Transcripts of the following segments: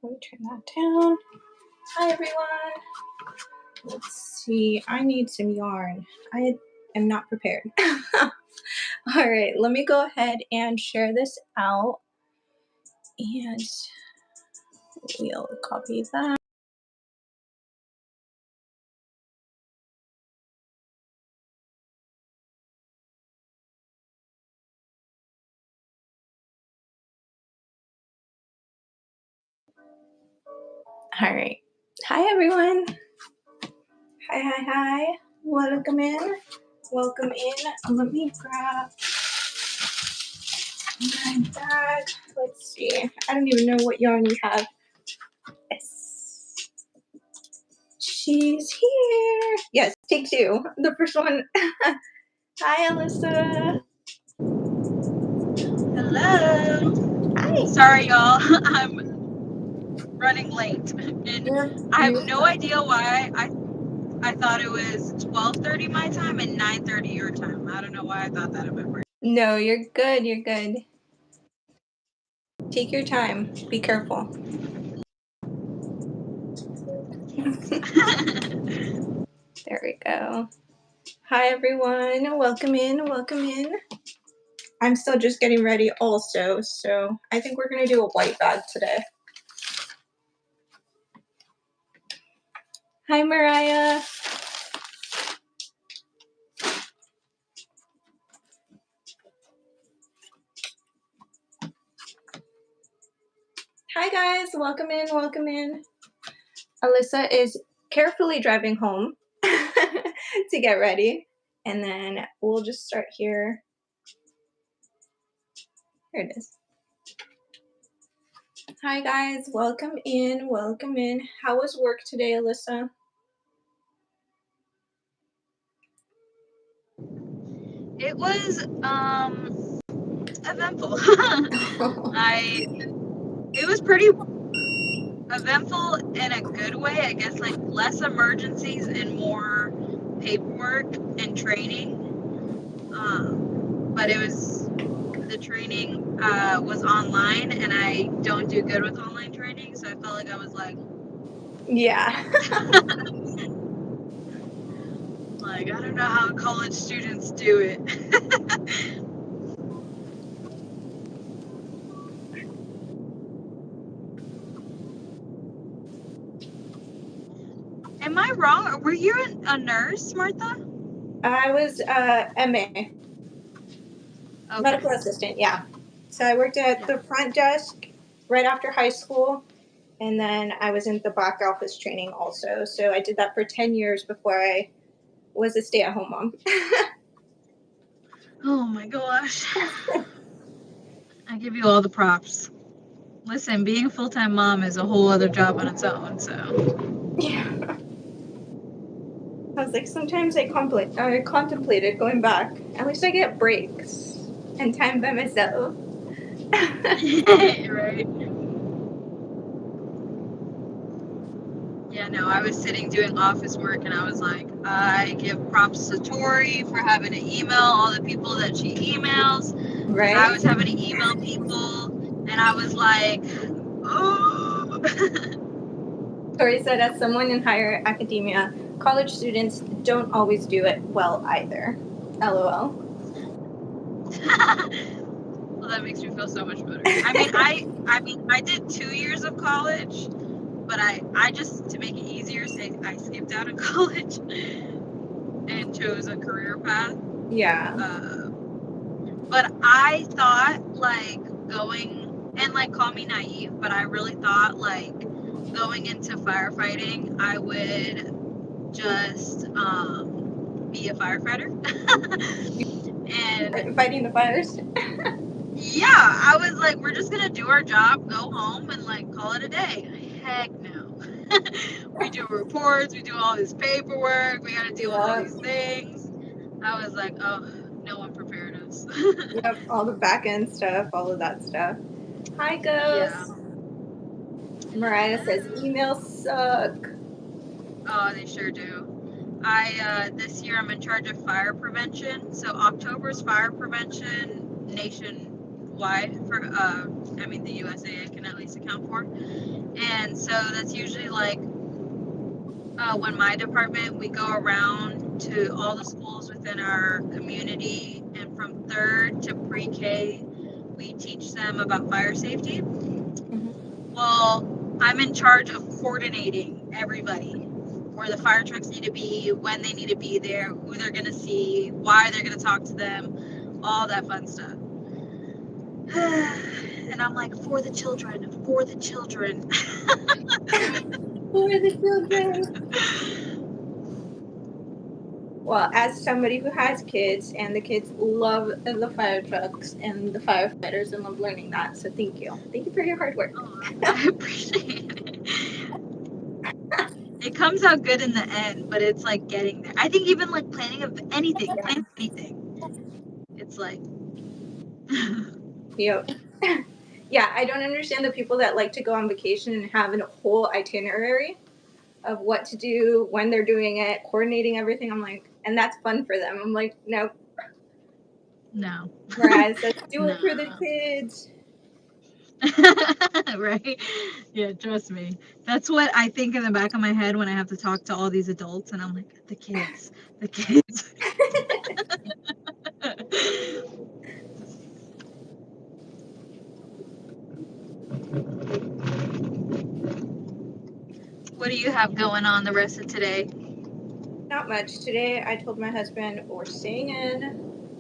Let me turn that down. Hi, everyone. Let's see. I need some yarn. I am not prepared. All right, let me go ahead and share this out. And we'll copy that. All right. Hi, everyone. Hi. Welcome in. Welcome in. Let me grab my bag. Let's see. I don't even know what yarn we have. Yes. She's here. Yes, take two. The first one. Hi, Alyssa. Hello. Hi. Sorry, y'all. I'm running late, and I have no idea why I thought it was 12:30 my time and 9:30 your time. I don't know why I thought that in my brain. No, you're good. You're good. Take your time. Be careful. There we go. Hi, everyone. Welcome in. Welcome in. I'm still just getting ready also, so I think we're going to do a white bag today. Hi, Mariah. Hi, guys. Welcome in. Welcome in. Alyssa is carefully driving home to get ready, and then we'll just start here. Here it is. Hi, guys. Welcome in. Welcome in. How was work today, Alyssa? It was eventful. It was pretty eventful in a good way, I guess, like less emergencies and more paperwork and training. But it was the training was online, and I don't do good with online training, so I felt like I was like, Yeah. like, I don't know how college students do it. Am I wrong? Were you a nurse, Martha? I was MA, Okay. medical assistant, yeah. So I worked at the front desk right after high school, and then I was in the back office training also. So I did that for 10 years before I was a stay-at-home mom. Oh my gosh. I give you all the props. Listen, being a full-time mom is a whole other job on its own, so. Yeah. I was like, sometimes I contemplated going back. At least I get breaks and time by myself. Right. Yeah, no, I was sitting doing office work, and I was like, I give props to Tori for having to email all the people that she emails. Right? And I was having to email people, and I was like, oh. Tori said, as someone in higher academia, college students don't always do it well either. LOL. Well, that makes me feel so much better. I mean, I did 2 years of college, but I just, to make it easier, I skipped out of college and chose a career path. Yeah. But I thought, like, going, and like, call me naive, but I really thought, like, going into firefighting, I would just be a firefighter. And Fighting the fires. yeah, I was like, we're just gonna do our job, go home, and like call it a day. Heck no. We do reports, we do all this paperwork, we gotta deal with all these things. I was like, oh, no one prepared us. Yep, all the back end stuff, all of that stuff. Hi, Ghost. Yeah. Mariah says emails suck. Oh, they sure do. This year I'm in charge of fire prevention. So October's fire prevention nationwide for, the USA I can at least account for. And so that's usually like when my department, we go around to all the schools within our community, and from 3rd to pre-K, we teach them about fire safety. Well, I'm in charge of coordinating everybody, where the fire trucks need to be, when they need to be there, who they're going to see, why they're going to talk to them, all that fun stuff. And I'm like, for the children, for the children. For the children. Well, as somebody who has kids, and the kids love the fire trucks and the firefighters and love learning that, so thank you. Thank you for your hard work. I appreciate it. It comes out good in the end, but it's like getting there. I think even like planning anything, it's like... Yep. Yeah, I don't understand the people that like to go on vacation and have a whole itinerary of what to do, when they're doing it, coordinating everything. I'm like, and that's fun for them. I'm like, nope. No. Whereas, let's do it for the kids. Right? Yeah, trust me. That's what I think in the back of my head when I have to talk to all these adults, and I'm like, the kids. What do you have going on the rest of today? Not much. Today, I told my husband we're staying in,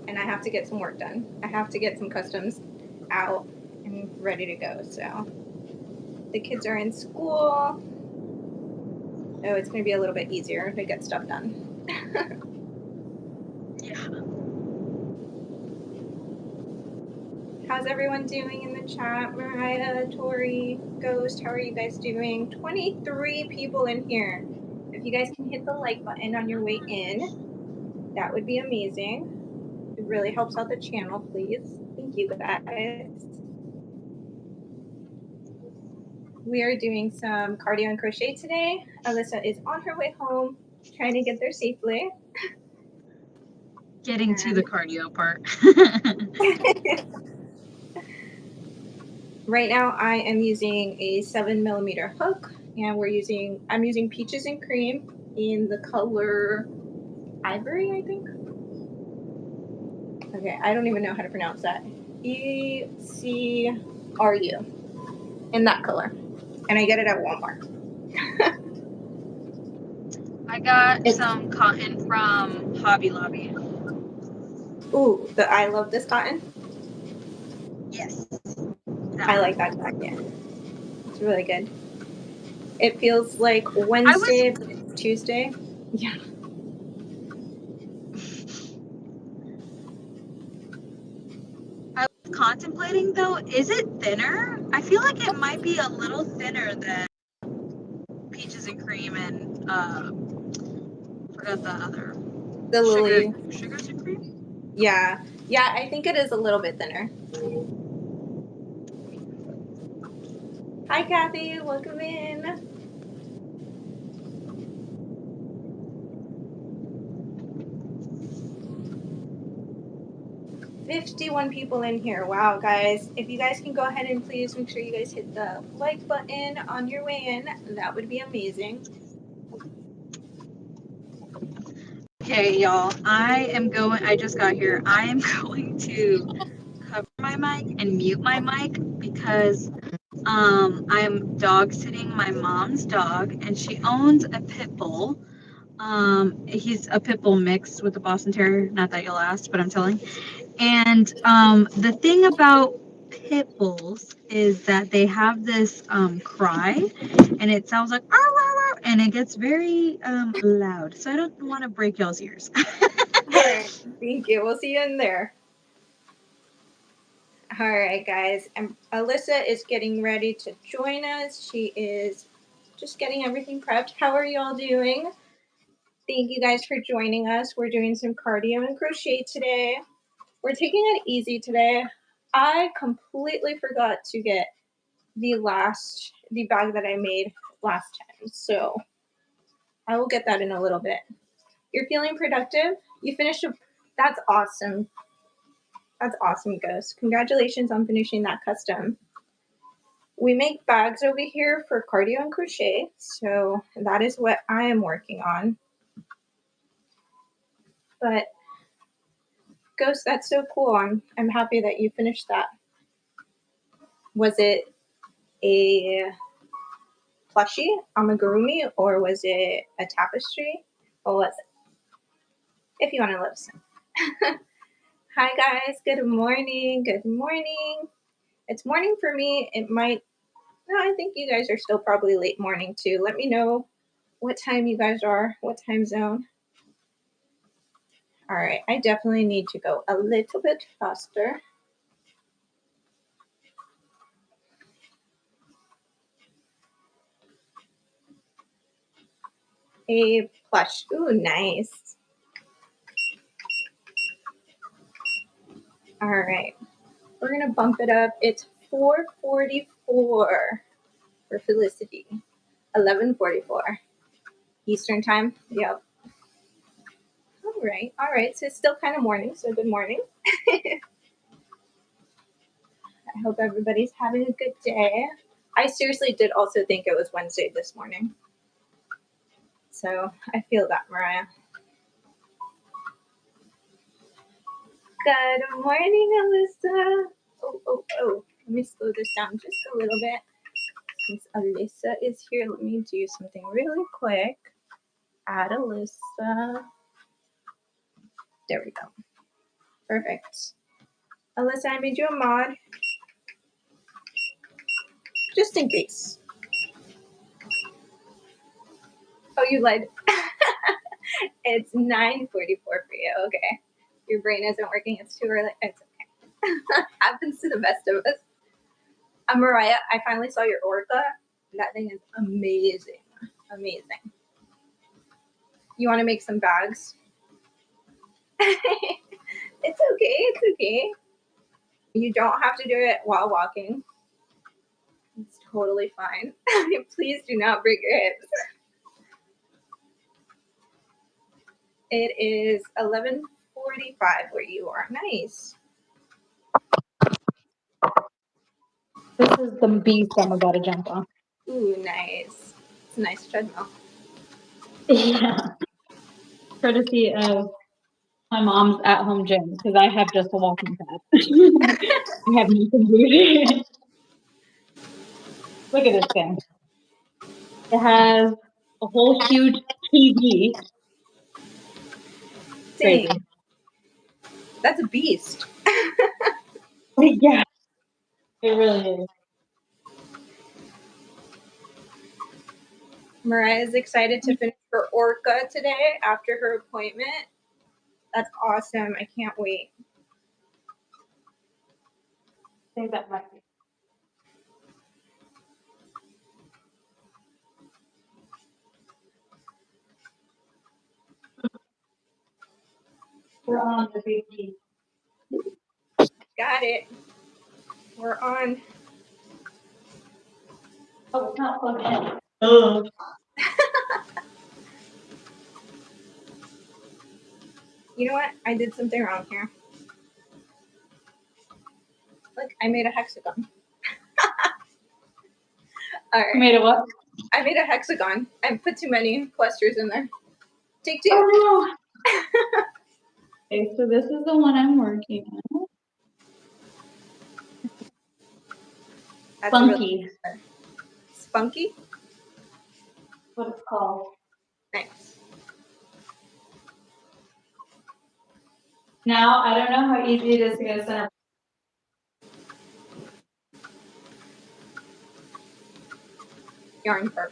and I have to get some work done. I have to get some customs out and ready to go. So the kids are in school. So it's going to be a little bit easier to get stuff done. Yeah. How's everyone doing in the chat? Mariah, Tori, Ghost, how are you guys doing? 23 people in here. If you guys can hit the like button on your way in, that would be amazing. It really helps out the channel, please. Thank you, guys. We are doing some cardio and crochet today. Alyssa is on her way home, trying to get there safely. Getting to the cardio part. Right now, I am using a 7mm hook, and I'm using Peaches and Cream in the color Ivory, I think. Okay, I don't even know how to pronounce that. ECRU in that color, and I get it at Walmart. I got some cotton from Hobby Lobby. Ooh, I love this cotton. Yes. I like that cotton. It's really good. It feels like Wednesday, but it's Tuesday. Yeah. I was contemplating though, is it thinner? I feel like it might be a little thinner than Peaches and Cream and forgot the other. The Lily. Sugars and Cream? Yeah. Yeah, I think it is a little bit thinner. Hi, Kathy. Welcome in. $51 people in here. Wow, guys. If you guys can go ahead and please make sure you guys hit the like button on your way in, that would be amazing. Okay, y'all. I just got here. I am going to cover my mic and mute my mic because I'm dog sitting my mom's dog, and she owns a pit bull. He's a pit bull mixed with a Boston Terrier. Not that you'll ask, but I'm telling. And the thing about pit bulls is that they have this cry, and it sounds like "Arr, arr, arr," and it gets very loud. So I don't want to break y'all's ears. All right. Thank you. We'll see you in there. All right, guys. And Alyssa is getting ready to join us. She is just getting everything prepped. How are y'all doing? Thank you guys for joining us. We're doing some cardio and crochet today. We're taking it easy today. I completely forgot to get the bag that I made last time, so I will get that in a little bit. You're feeling productive? You finished that's awesome. That's awesome, Ghost. Congratulations on finishing that custom. we make bags over here for cardio and crochet, so that is what I am working on. But Ghost, that's so cool. I'm happy that you finished that. Was it a plushie, amigurumi, or was it a tapestry? What was it? If you want to listen. Hi guys, good morning. Good morning. It's morning for me. It might, no, I think you guys are still probably late morning too. Let me know what time you guys are, what time zone. All right, I definitely need to go a little bit faster. A plush. Ooh, nice. All right, we're gonna bump it up. It's 4:44 for Felicity. 11:44 Eastern time. Yep. All right. So it's still kind of morning. So good morning. I hope everybody's having a good day. I seriously did also think it was Wednesday this morning. So I feel that, Mariah. Good morning, Alyssa. Oh. Let me slow this down just a little bit. Since Alyssa is here, let me do something really quick. Add Alyssa. There we go. Perfect. Alyssa, I made you a mod. Just in case. Oh, you lied. It's 9:44 for you. Okay. Your brain isn't working. It's too early. It's okay. Happens to the best of us. Mariah, I finally saw your orca. That thing is amazing. Amazing. You want to make some bags? It's okay. You don't have to do it while walking. It's totally fine. Please do not break your hips. It is 11:45 where you are. Nice. This is the beast I'm about to jump on. Ooh, nice. It's a nice treadmill. Yeah. Courtesy of my mom's at-home gym, because I have just a walking pad. I have nothing to do. Look at this thing. It has a whole huge TV. Crazy. Dang. That's a beast. Yeah, it really is. Mariah is excited to finish her orca today after her appointment. That's awesome. I can't wait. I think that might be. We're on the big G. Got it. We're on. Oh, it's not plugged in. Oh. You know what? I did something wrong here. Look, I made a hexagon. All right. You made a what? I made a hexagon. I put too many clusters in there. Take two. Oh no. Okay, so this is the one I'm working on. That's Funky. really spunky. What it's called. Nice. Now, I don't know how easy it is to get a center. Yarn purp.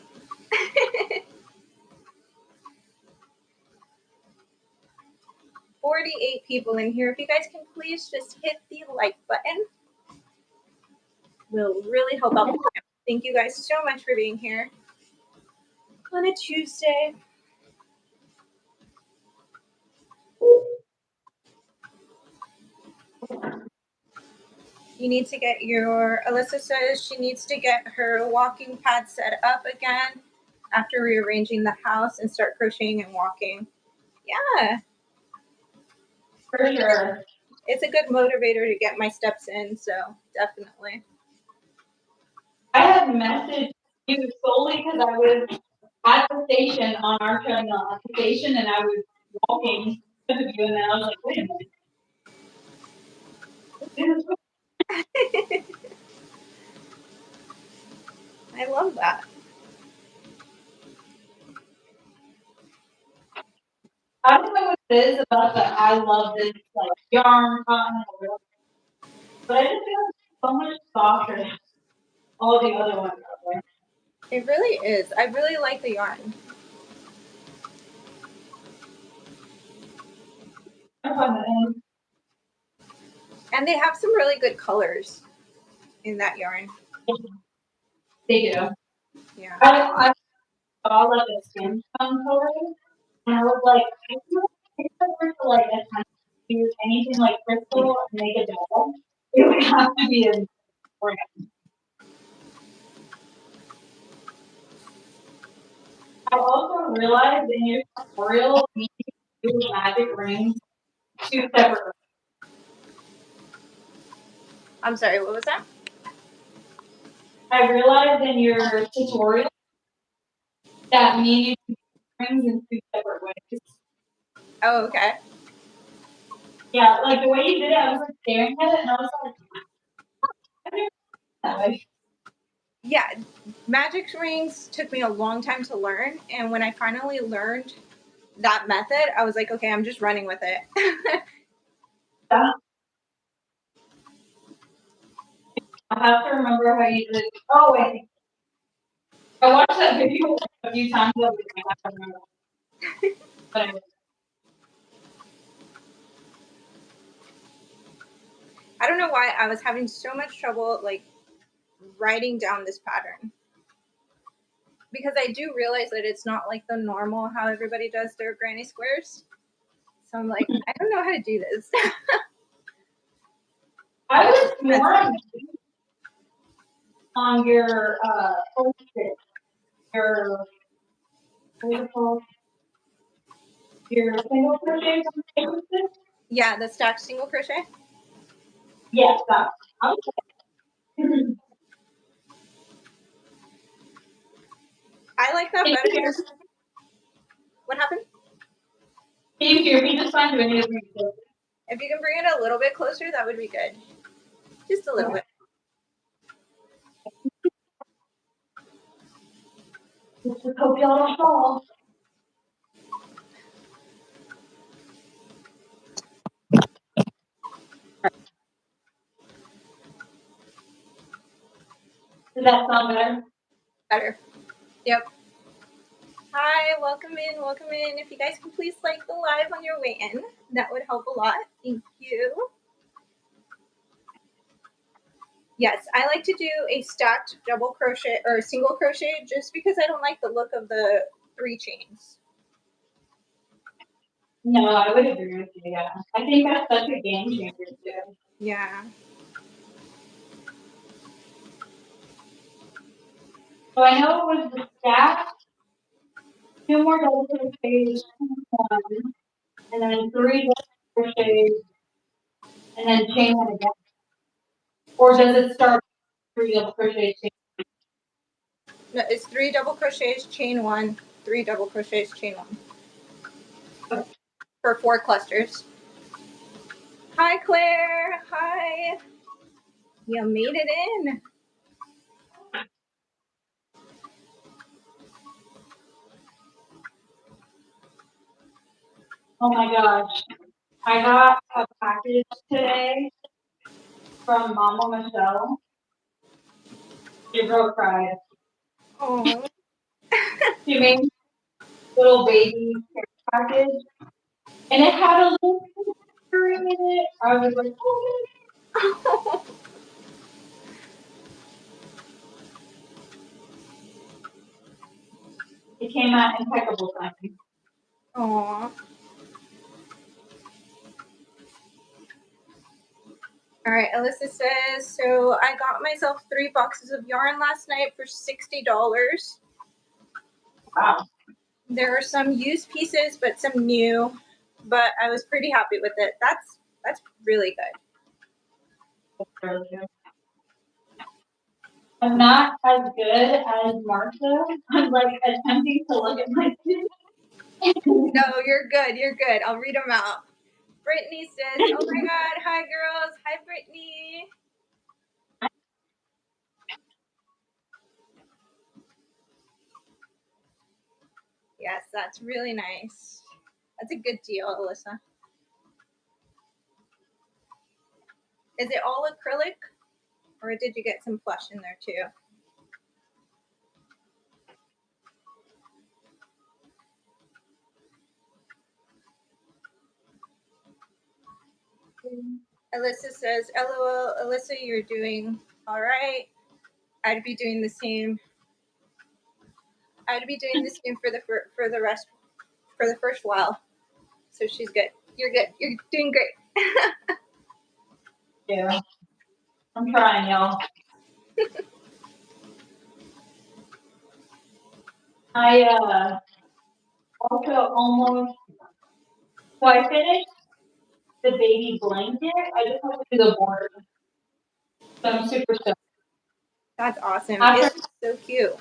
48 people in here. If you guys can please just hit the like button, will really help out. Thank you guys so much for being here on a Tuesday. You need to get your, Alyssa says she needs to get her walking pad set up again after rearranging the house and start crocheting and walking. Yeah. For sure. It's a good motivator to get my steps in, so definitely. I had messaged you solely because I was at the station on our treadmill at the station, and I was walking with you, and then I was like, wait a minute. I love that. I don't know what it is about that. I love this like yarn, cotton, but I just feel like it's so much softer than all the other ones out there. It really is. I really like the yarn. And they have some really good colors in that yarn. They do. Yeah. I saw like a skin tone color, and I was like, I think if I were to like attempt to use anything like crystal and make a doll, it would have to be a brand. I also realized in your tutorial you need to do magic rings two separate. I'm sorry, what was that? I realized in your tutorial that we need to do rings in two separate ways. Oh, okay. Yeah, like the way you did it, I was like staring at it and I was like, I didn't that way. Yeah, magic rings took me a long time to learn, and when I finally learned that method, I was like, okay, I'm just running with it. Yeah. I have to remember how you did it. Oh wait. I watched that video a few times over and I have to remember. But anyway. I don't know why I was having so much trouble like writing down this pattern. Because I do realize that it's not like the normal how everybody does their granny squares. So I'm like, I don't know how to do this. I was more on your post-it, your what is it called? Your single crochet post-it? Yeah, the stacked single crochet. Yes, that. Okay. I like that Can you hear? better. What happened? Can you hear me just fine? Do I need to bring it closer? If you can bring it a little bit closer, that would be good. Just a little bit. Just hope y'all don't fall. Does that sound better? Better. Yep. Hi, welcome in, welcome in. If you guys can please like the live on your way in, that would help a lot. Thank you. Yes, I like to do a stacked double crochet or single crochet just because I don't like the look of the 3 chains. No, I would agree with you. Yeah, I think that's such a game changer too. Yeah. So I know it was the stack, 2 more double crochets, one, and then 3 double crochets, and then chain 1 again. Or does it start 3 double crochets? No, it's 3 double crochets, chain 1, 3 double crochets, chain 1. Okay. For 4 clusters. Hi, Claire. Hi. You made it in. Oh my gosh. I got a package today from Mama Michelle. Your girl cried. Oh. She made a little baby care package, and it had a little picture in it. I was like, oh. It came out impeccable timing. Aw. All right, Alyssa says, so I got myself 3 boxes of yarn last night for $60. Wow. There are some used pieces, but some new. But I was pretty happy with it. That's really good. That's really good. I'm not as good as Martha. I'm like attempting to look at my students. No, you're good. You're good. I'll read them out. Brittany says, "Oh my God, hi girls. Hi, Brittany." Yes, that's really nice. That's a good deal, Alyssa. Is it all acrylic, or did you get some plush in there too? Alyssa says, "LOL, Alyssa, you're doing all right. I'd be doing the same. I'd be doing the same for the first while." So she's good. You're good. You're doing great. Yeah, I'm trying, y'all. I also almost, so I finished the baby blanket. I just have to do the border. So I'm super stoked. That's awesome. After, It's so cute.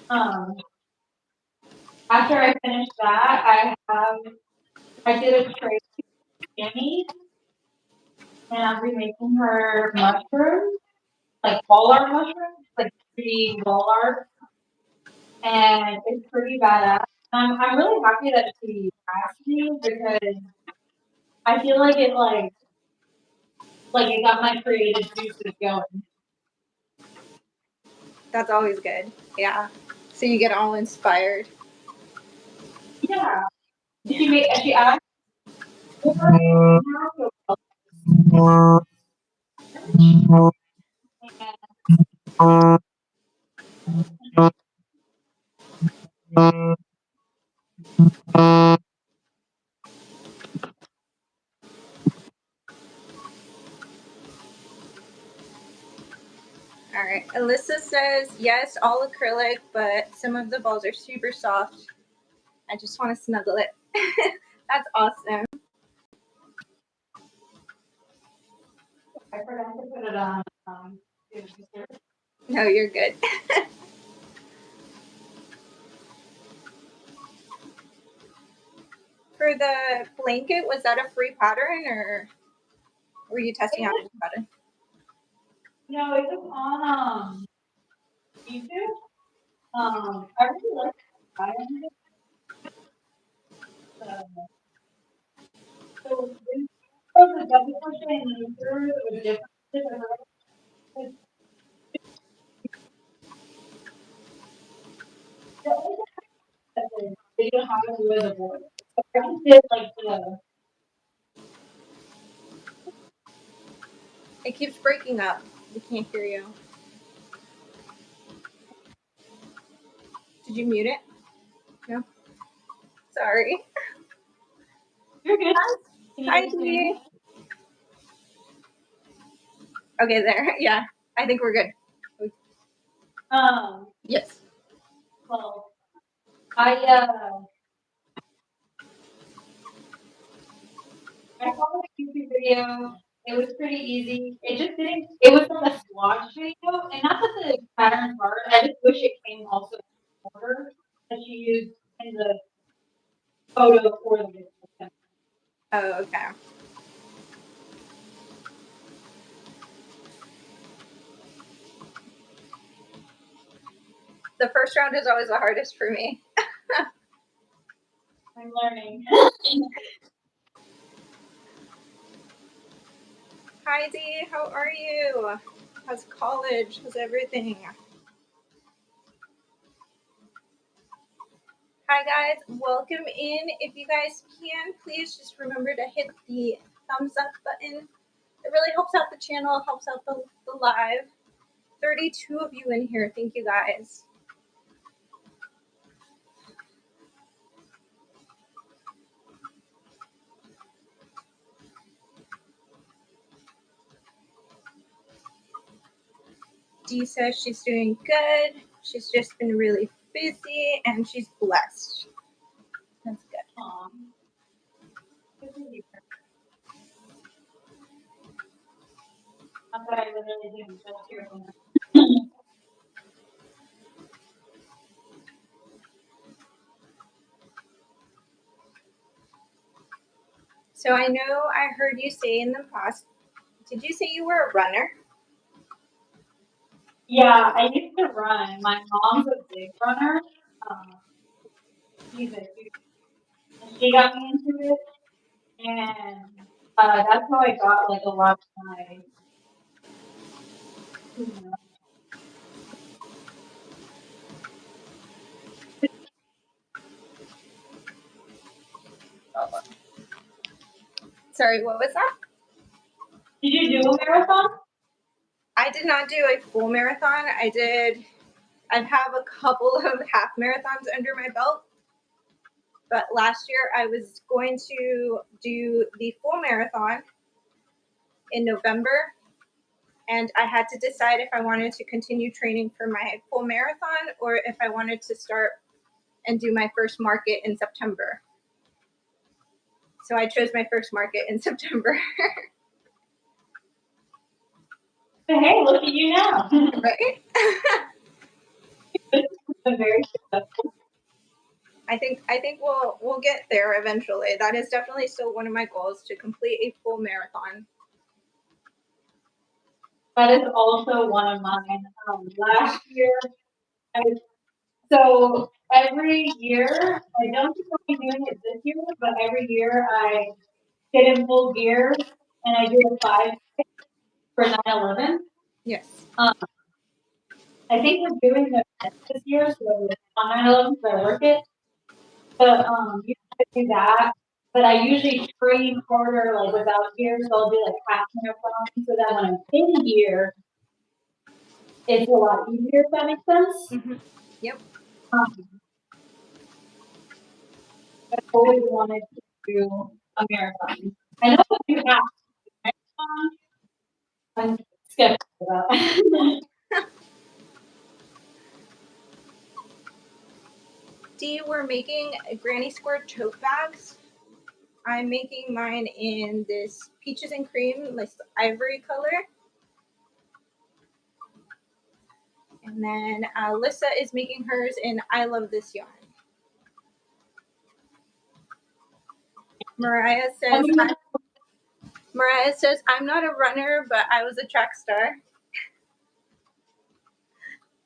um, after I finished that, I did a tray of Jamie, and I'm remaking her mushrooms, like wall art mushrooms, like 3D wall art, and it's pretty badass. I'm really happy that she asked me because I feel like it got my creative juices going. That's always good. Yeah. So you get all inspired. Yeah, Yeah. she asked for All right. Alyssa says, yes, all acrylic, but some of the balls are super soft. I just want to snuggle it. That's awesome. I forgot to put it on. No, you're good. For the blanket, was that a free pattern or were you testing out a new pattern? No, it was on YouTube. I really like the pattern. So when the double crochet and the third was different. The only thing they don't have to wear the board. I just did like the It keeps breaking up. We can't hear you. Did you mute it? No. Sorry. you're good. Can Hi, you just hear Dee. me? Okay, there. Yeah. I think we're good. Yes. Well, I I saw the YouTube video. It was pretty easy. It just didn't. It was like a swatch video, and not that the pattern's hard. I just wish it came also in order that she used in the photo for the video. Oh, okay. The first round is always the hardest for me. I'm learning. Hi, Dee. How are you? How's college? How's everything? Hi, guys. Welcome in. If you guys can, please just remember to hit the thumbs up button. It really helps out the channel, helps out the live. 32 of you in here. Thank you, guys. Dee says she's doing good. She's just been really busy and she's blessed. That's good. what I literally do just here. So I know I heard you say in the past, did you say you were a runner? Yeah, I used to run. My mom's a big runner. Um, she's a huge, and she got me into it, and that's how I got like a lot of my, you know, Sorry, what was that? Did you do a marathon? I did not do a full marathon. I have a couple of half marathons under my belt. But last year I was going to do the full marathon in November, and I had to decide if I wanted to continue training for my full marathon or if I wanted to start and do my first market in September. So I chose my first market in September. But hey, look at you now. Right? It's been very successful. I think we'll get there eventually. That is definitely still one of my goals, to complete a full marathon. That is also one of mine. Last year, I so every year, I don't think I'll be doing it this year, but every year I get in full gear and I do a 5 for 9/11. Yes. Um, I think we're doing the event this year, so on 9/11, so I work it. But usually I do that. But I usually train harder, like without gear, so I'll do like half marathon, so that when I'm in gear, it's a lot easier. If that makes sense. Mm-hmm. Yep. Um, I've always wanted to do a marathon. I know that you have a marathon. I'm skeptical about that. Dee, we're making granny square tote bags. I'm making mine in this peaches and cream, this ivory color. And then Alyssa is making hers in I Love This Yarn. Mariah says, I'm not a runner, but I was a track star.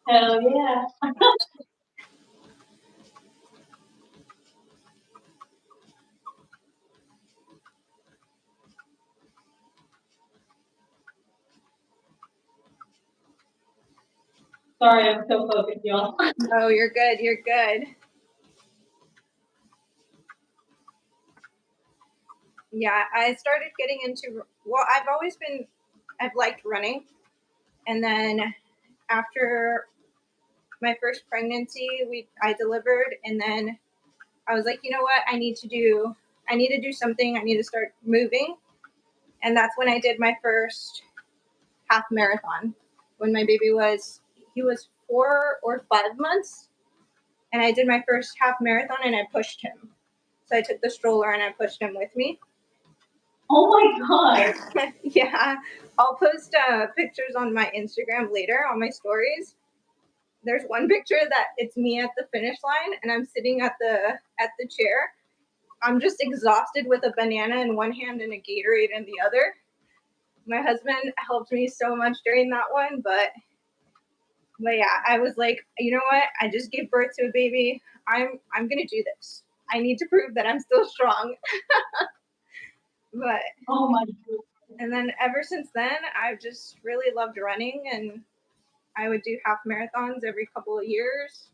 Hell yeah. Sorry, I'm so focused, y'all. No, you're good. You're good. Yeah, I started getting into, well, I've liked running. And then after my first pregnancy, I delivered, and then I was like, you know what? I need to do something. I need to start moving. And that's when I did my first half marathon, when my baby was 4 or 5 months, and I did my first half marathon and I pushed him. So I took the stroller and I pushed him with me. Oh my god. Yeah, I'll post pictures on my Instagram later on my stories. There's one picture that it's me at the finish line and I'm sitting at the chair. I'm just exhausted with a banana in one hand and a Gatorade in the other. My husband helped me so much during that one, but yeah, I was like, you know what? I just gave birth to a baby. I'm gonna do this. I need to prove that I'm still strong. But Oh my god. and then ever since then, I've just really loved running, and I would do half marathons every couple of years.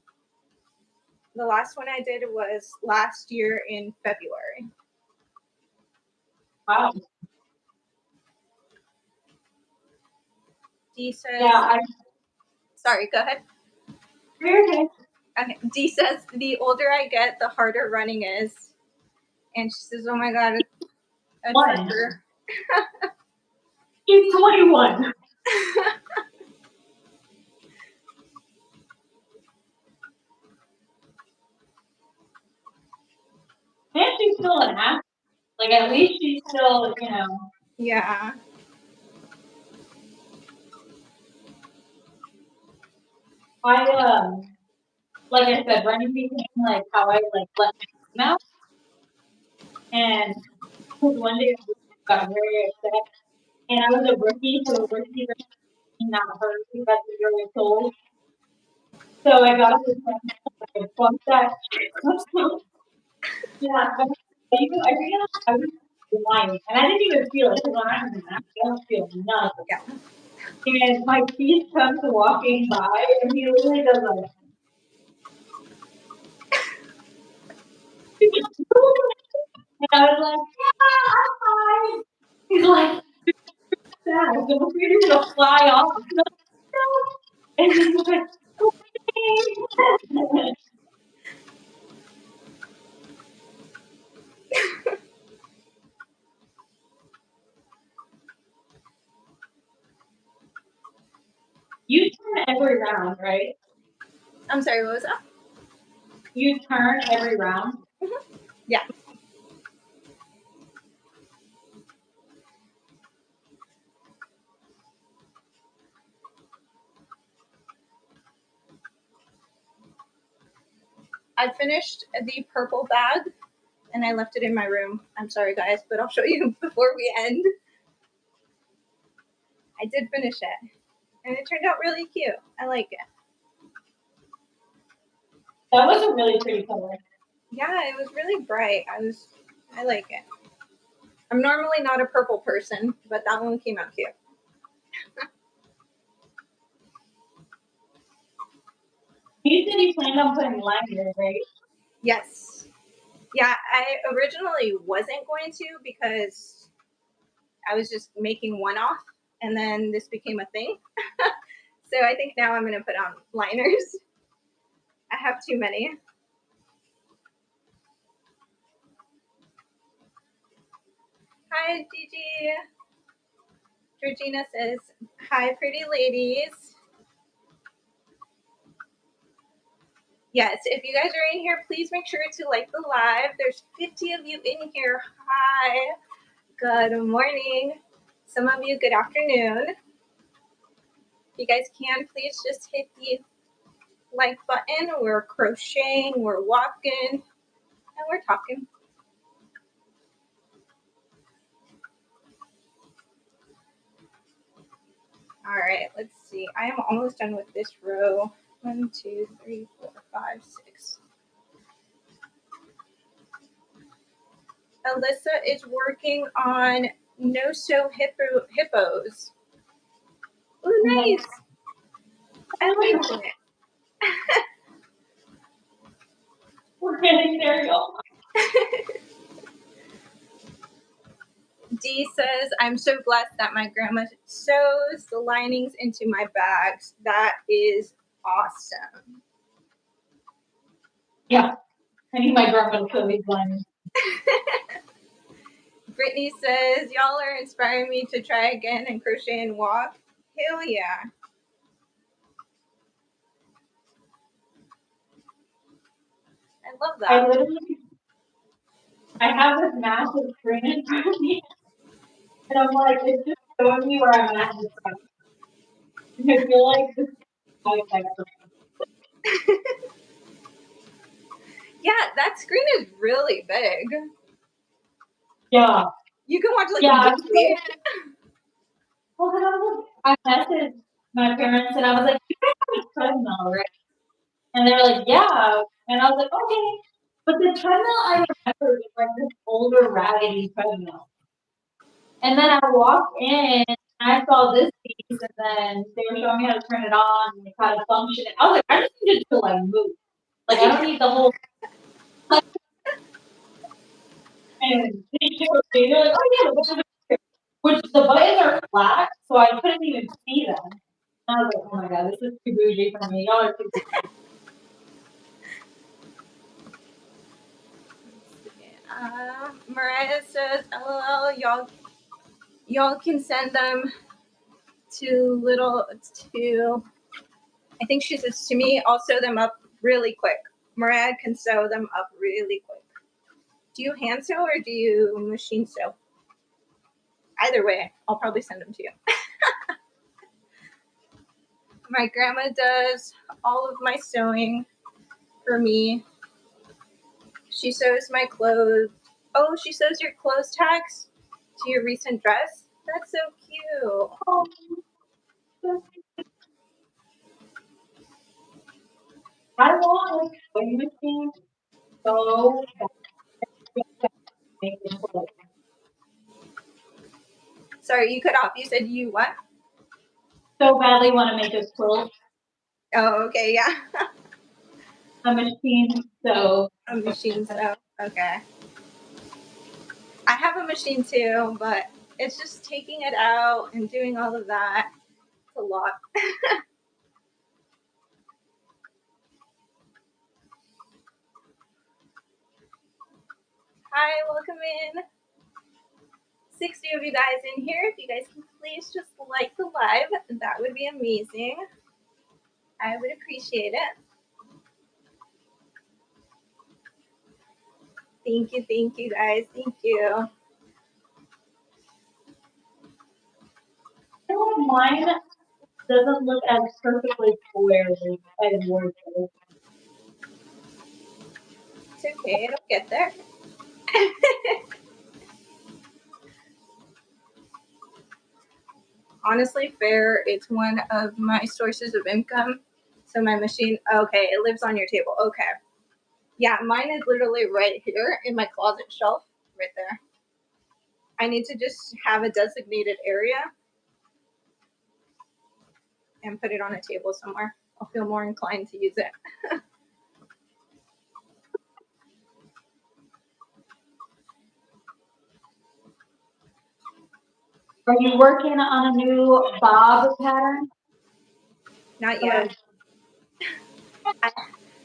The last one I did was last year in February. Wow. Dee says, Yeah, sorry, go ahead. okay. Okay. Dee says, the older I get, the harder running is. And she says, oh my God, a One. trooper. She's 21. And she's still an athlete. Like at least she's still, Yeah. like I said, running became like how I like let my out. And one day I got very upset, and I was a rookie, so the rookies are not hurt because that's really cold. So I got this like bump that. Yeah, I realized I was lying, and I didn't even feel it because when I'm in I don't feel nothing. Yeah. And my piece comes walking by, and he literally does like. And I was like, yeah, I'm fine. He's like, sad. The computer's gonna fly off. And he's like, okay. You turn every round, right? I'm sorry, what was that? You turn every round. Yeah. I finished the purple bag and I left it in my room. I'm sorry, guys, but I'll show you before we end. I did finish it and it turned out really cute. I like it. That was a really pretty color. Yeah, it was really bright. I like it. I'm normally not a purple person, but that one came out cute. You said you planned on putting liner, right? Yes. Yeah, I originally wasn't going to because I was just making one off and then this became a thing. So I think now I'm going to put on liners. I have too many. Hi, Gigi. Georgina says, hi, pretty ladies. Yes, if you guys are in here, please make sure to like the live. There's 50 of you in here. Hi. Good morning. Some of you, good afternoon. If you guys can, please just hit the like button. We're crocheting, we're walking, and we're talking. All right, let's see. I am almost done with this row. 1, 2, 3, 4, 5, 6. Alyssa is working on no-sew hippos. Ooh, nice. I like it. We're getting there, y'all. Dee says, I'm so blessed that my grandma sews the linings into my bags. That is awesome. Yeah. I need my grandma to sew these liners. Brittany says, y'all are inspiring me to try again and crochet and walk. Hell yeah. I love that. I have this massive screen in front of me, and I'm like, it's just showing me where I'm at in the front. And I feel like this is my life. Yeah, that screen is really big. Yeah. You can watch like a movie. Well, I messaged my parents and I was like, you guys have a treadmill, right? And they were like, yeah. And I was like, okay. But the treadmill I remember was like this older raggedy treadmill. And then I walked in and I saw this piece and then they were showing me how to turn it on and how to function it. I was like, I just need it to like move. Like I don't need the whole and they showed me, they're like, oh yeah, the buttons are here. Which the buttons are flat, so I couldn't even see them. And I was like, oh my god, this is too bougie for me. Y'all are too bougie. Mariah says, LOL, y'all can send them to I think she says to me, I'll sew them up really quick. Mariah can sew them up really quick. Do you hand sew or do you machine sew? Either way, I'll probably send them to you. My grandma does all of my sewing for me. She sews my clothes. Oh, she sews your clothes tags to your recent dress? That's so cute. Oh, I want a sewing machine so bad to make it quilt. Sorry, you cut off. You said you what? So badly want to make a quilt, Oh, okay, yeah. a machine so A machine sew. Okay. I have a machine too, but it's just taking it out and doing all of that. It's a lot. Hi, welcome in. 60 of you guys in here. If you guys can please just like the live, that would be amazing. I would appreciate it. Thank you guys. Thank you. I don't mine doesn't look as perfectly square as yours does. It's okay, it'll get there. Honestly, fair, it's one of my sources of income. So my machine, okay, it lives on your table. Okay. Yeah, mine is literally right here in my closet shelf, right there. I need to just have a designated area and put it on a table somewhere. I'll feel more inclined to use it. Are you working on a new bob pattern? Not Or yet. I,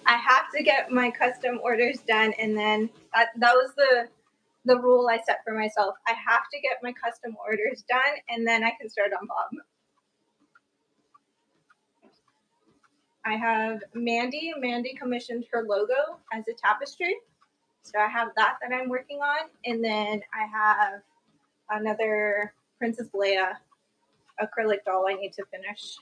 I have to get my custom orders done, and then that was the rule I set for myself. I have to get my custom orders done, and then I can start on Bob. I have Mandy. Mandy commissioned her logo as a tapestry. So I have that I'm working on. And then I have another Princess Leia acrylic doll I need to finish.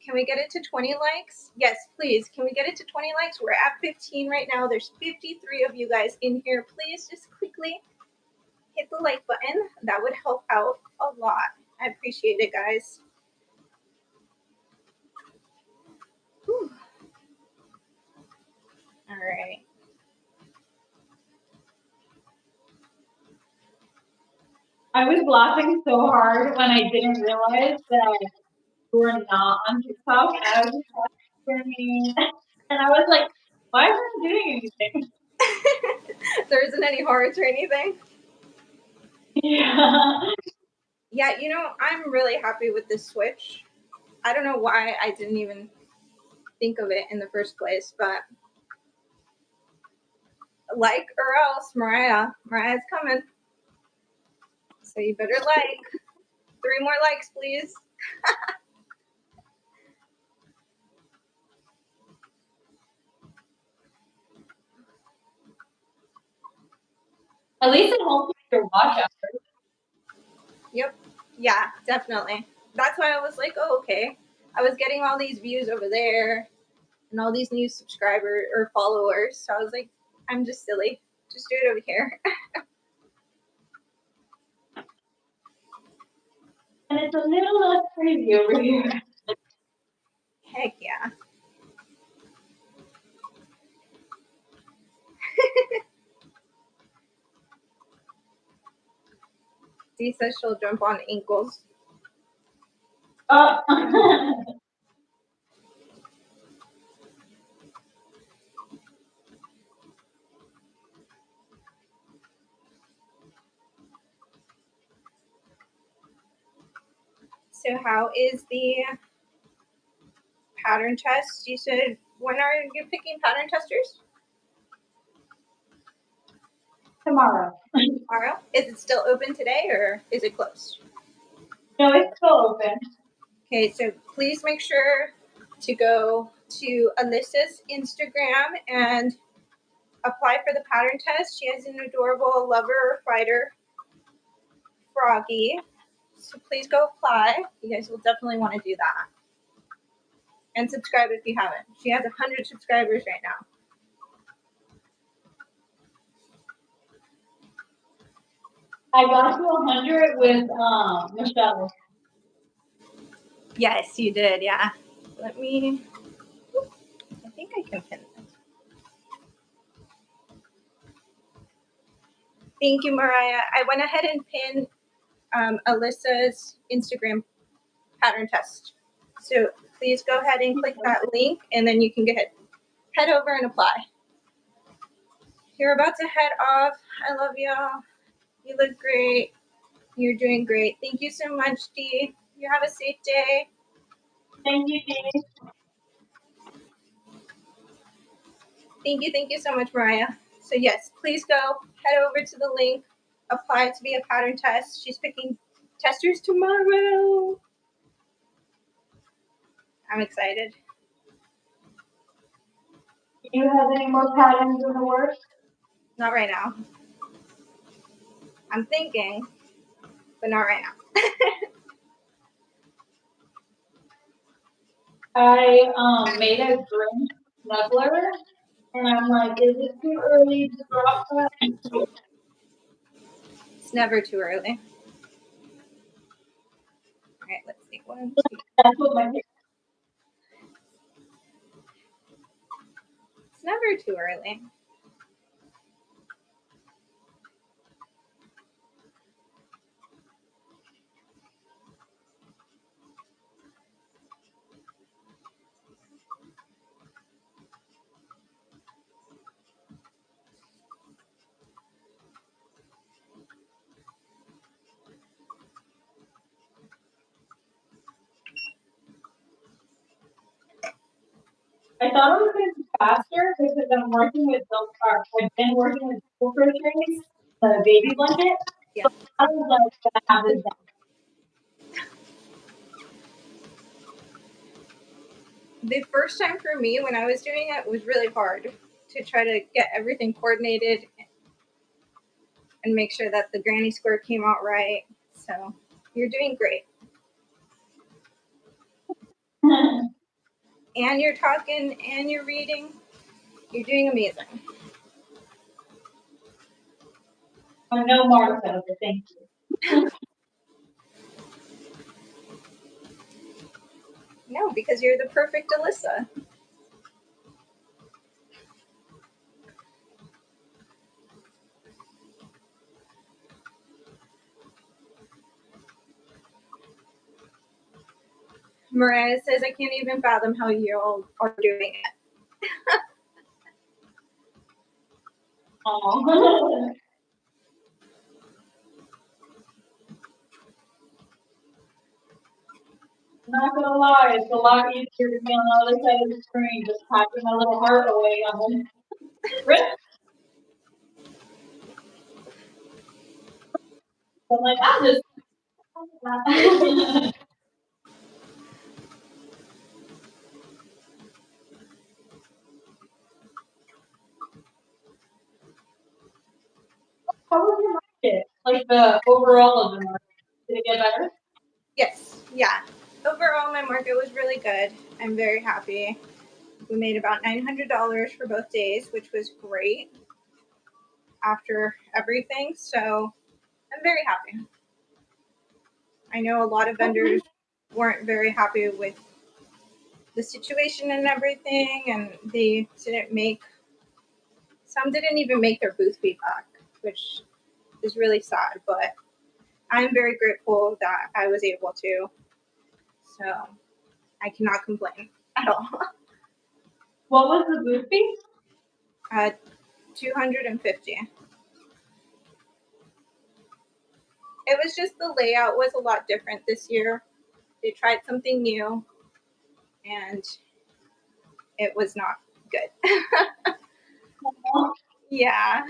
Can we get it to 20 likes? Yes, please. Can we get it to 20 likes? We're at 15 right now. There's 53 of you guys in here. Please just quickly hit the like button. That would help out a lot. I appreciate it, guys. Whew. All right. I was laughing so hard when I didn't realize that you were not on TikTok, and I was just laughing, and I was like, "Why isn't I doing anything?" There isn't any hearts or anything. Yeah. Yeah, I'm really happy with this switch. I don't know why I didn't even think of it in the first place, but like or else, Mariah's coming. So you better like. 3 more likes, please. At least it helps with your watch hours. Yep. Yeah, definitely. That's why I was like, oh, okay. I was getting all these views over there and all these new subscribers or followers. So I was like, I'm just silly. Just do it over here. And it's a little less crazy over here. Heck yeah. Dee says she'll jump on ankles. Oh. So how is the pattern test? You said, when are you picking pattern testers? Tomorrow. Tomorrow? Is it still open today or is it closed? No, it's still open. Okay, so please make sure to go to Alyssa's Instagram and apply for the pattern test. She has an adorable lover or fighter froggy. So please go apply. You guys will definitely want to do that. And subscribe if you haven't. She has 100 subscribers right now. I got to 100 with Michelle. Yes, you did. Yeah. Let me. I think I can pin this. Thank you, Mariah. I went ahead and pinned Alyssa's Instagram pattern test. So please go ahead and click that link, and then you can head over and apply. You're about to head off. I love y'all. You look great. You're doing great. Thank you so much, Dee. You have a safe day. Thank you, Dee. Thank you so much, Mariah. So yes, please go head over to the link, apply to be a pattern test. She's picking testers tomorrow. I'm excited. Do you have any more patterns in the works? Not right now. I'm thinking, but not right now. I made a green snuggler, and I'm like, is it too early to drop that? It's never too early. All right, let's see. 1, 2. That's what my It's never too early. I thought it was going to be faster because I'm working with I've been working with full crochet, the baby blanket. Yeah. So I was like, gonna have this done. The first time for me when I was doing it was really hard to try to get everything coordinated and make sure that the granny square came out right. So you're doing great. And you're talking and you're reading. You're doing amazing. I'm no Martha, but thank you. No, because you're the perfect Alyssa. Mariah says, I can't even fathom how you all are doing it. Oh. I'm not gonna lie, it's a lot easier to be on the other side of the screen, just typing my little heart away on the script. So I'm like, I'm just. How was your market? Like the overall of the market? Did it get better? Yes, yeah. Overall, my market was really good. I'm very happy. We made about $900 for both days, which was great after everything. So I'm very happy. I know a lot of vendors weren't very happy with the situation and everything, and some didn't even make their booth feedback, which is really sad, but I'm very grateful that I was able to. So I cannot complain at all. What was the booth fee? 250. It was just the layout was a lot different this year. They tried something new, and it was not good. Yeah.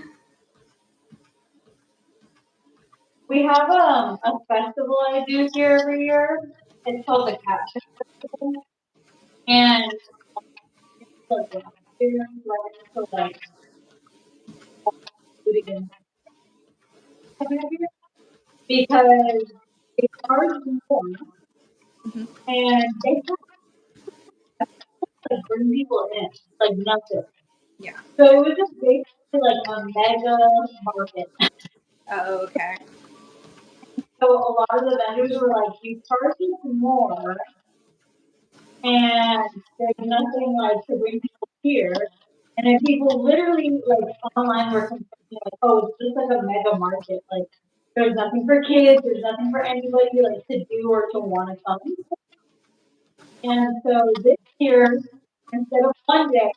We have a festival I do here every year. It's called the Cat Festival, and it's like to like do it again. Have you ever because they charge more Mhm. and they have to like, bring people in like nothing. Yeah. So it was just basically like a mega market. Oh, okay. So a lot of the vendors were like, you charge us more and there's nothing like to bring people here. And then people literally like online were complaining like, oh, it's just like a mega market. Like there's nothing for kids, there's nothing for anybody like to do or to want to come. And so this year, instead of one day,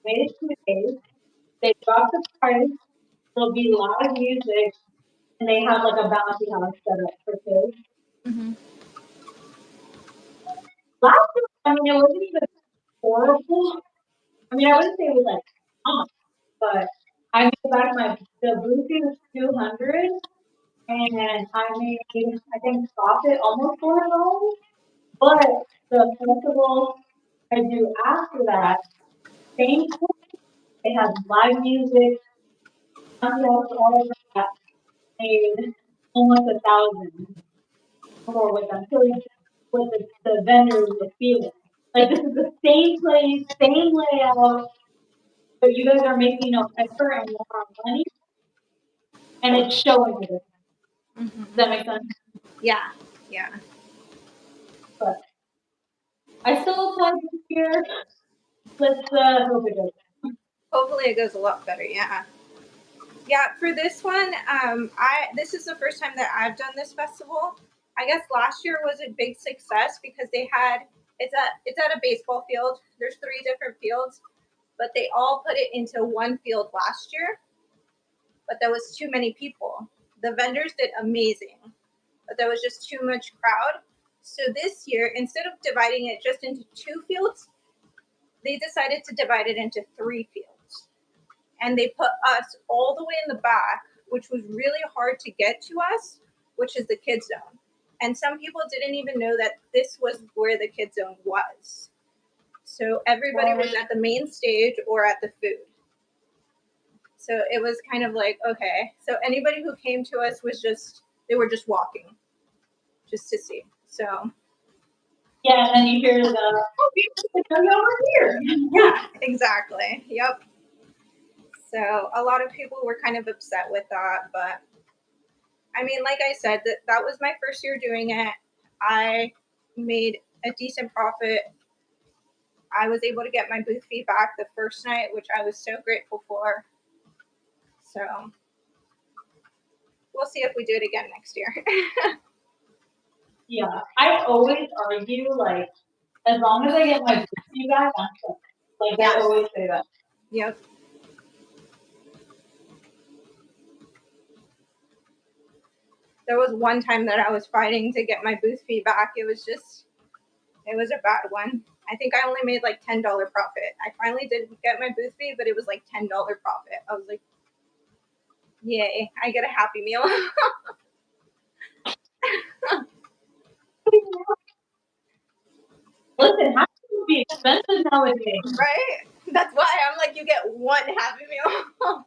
they made it 2 days. They dropped the price. There'll be live music, and they have like a bouncy house set up for kids. Mhm. Last year, I mean, it wasn't even horrible. I mean, I wouldn't say it was like, but I made back my the blue fee was 200, and I made I think profit almost $400. But the festival I do after that, same place, they had live music, all of that, made almost 1,000 more with them. So it's what the vendors were feeling. Like this is the same place, same layout, but you guys are making no effort and more money, and it's showing it. Does Mhm. that make sense? Yeah. Yeah. But I still apply this year. Let's hope it does. Hopefully it goes a lot better. Yeah. Yeah, for this one, this is the first time that I've done this festival. I guess last year was a big success because it's at a baseball field. There's 3 different fields, but they all put it into one field last year. But there was too many people. The vendors did amazing, but there was just too much crowd. So this year, instead of dividing it just into 2 fields, they decided to divide it into 3 fields, and they put us all the way in the back, which was really hard to get to us, which is the kids zone. And some people didn't even know that this was where the kids zone was. So everybody was at the main stage or at the food. So it was kind of like, okay. So anybody who came to us they were just walking just to see. So Yeah, and then you hear the oh, people over here. yeah, exactly. Yep. So a lot of people were kind of upset with that, but I mean, like I said, that was my first year doing it. I made a decent profit. I was able to get my booth fee back the first night, which I was so grateful for. So we'll see if we do it again next year. Yeah, I always argue like as long as I get my you guys, I'm good. Like I Yeah. always say that. Yep. There was one time that I was fighting to get my booth fee back. It was a bad one. I think I only made like $10 profit. I finally did get my booth fee, but it was like $10 profit. I was like, yay, I get a Happy Meal. Listen, how can it be expensive nowadays? Right? That's why I'm like, you get one Happy Meal.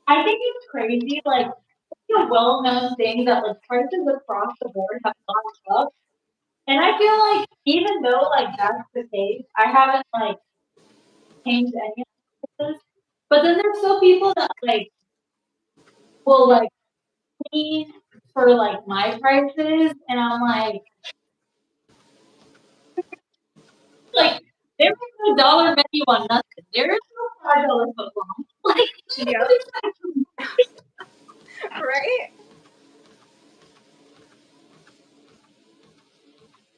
I think it's crazy, like it's a well-known thing that like prices across the board have gone up. And I feel like even though like that's the case, I haven't like changed any of this. But then there's still people that like will like me for like my prices, and I'm like there is no dollar menu on nothing. There is no $5 foot long. Like Yep. Right?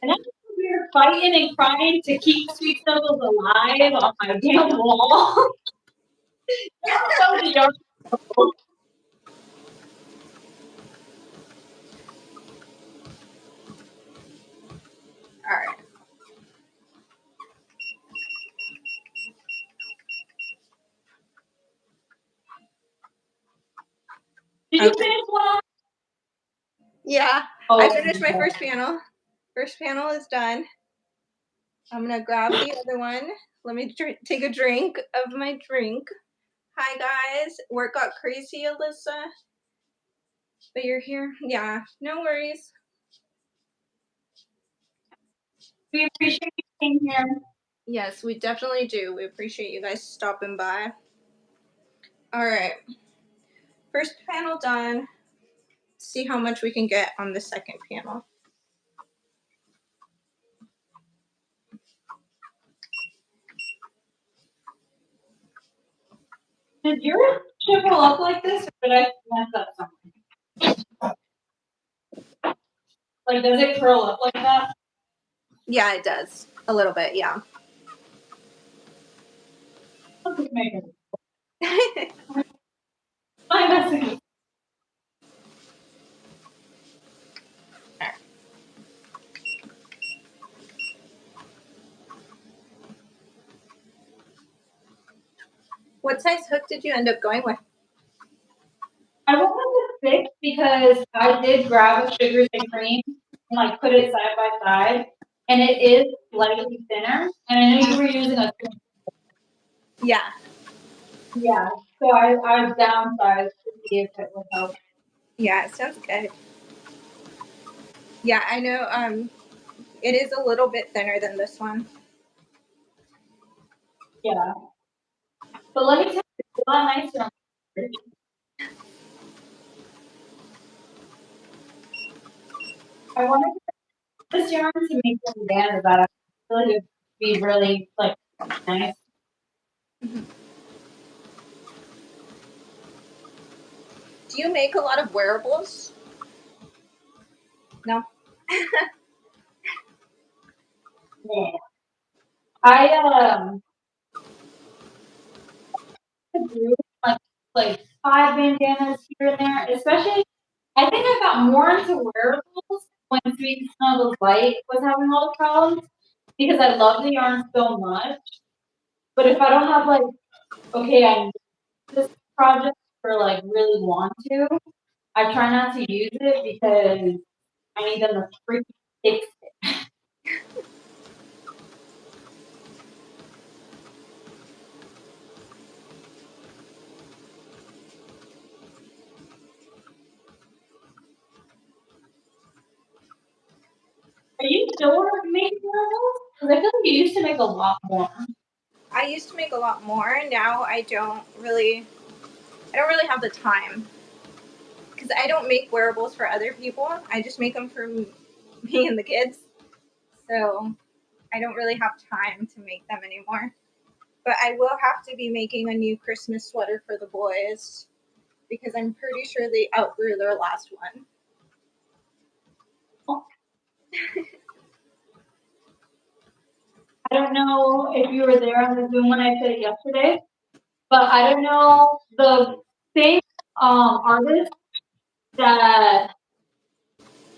and I'm over here fighting and crying to keep Sweet Snuggles alive on my damn wall. So the yard. All right. Did you Okay. finish one? Yeah. Oh, I finished my first panel. First panel is done. I'm going to grab the other one. Let me take a drink of my drink. Hi guys, work got crazy, Alyssa, but you're here. Yeah, no worries. We appreciate you being here. Yes, we definitely do. We appreciate you guys stopping by. All right, first panel done. See how much we can get on the second panel. Did your ship roll up like this, or did I mess up something? Like, does it curl up like that? Yeah, it does a little bit. Yeah. Let's just make it. I'm messing. What size hook did you end up going with? I went with 6 because I did grab a sugars and cream and like put it side by side, and it is slightly thinner. And I know you were using a Yeah. yeah, so I downsized to see if it would help. Yeah, it sounds good. Yeah, I know. It is a little bit thinner than this one. Yeah, but let me tell you, it's a lot nicer on the I wanted this yarn to make some bandanas out of. I feel like it would be really like nice. Do you make a lot of wearables? No. Yeah. I do like 5 bandanas here and there, especially. I think I got more into wearables when Sweet Snuggles Light was having all the problems because I love the yarn so much. But if I don't have like, okay, I need this project or like really want to, I try not to use it because I need them to freaking fix it. Are you still making wearables? Because I feel like you used to make a lot more. I used to make a lot more. Now I don't really have the time because I don't make wearables for other people. I just make them for me and the kids. So I don't really have time to make them anymore. But I will have to be making a new Christmas sweater for the boys because I'm pretty sure they outgrew their last one. I don't know if you were there on the Zoom when I said it yesterday, but I don't know the same artist that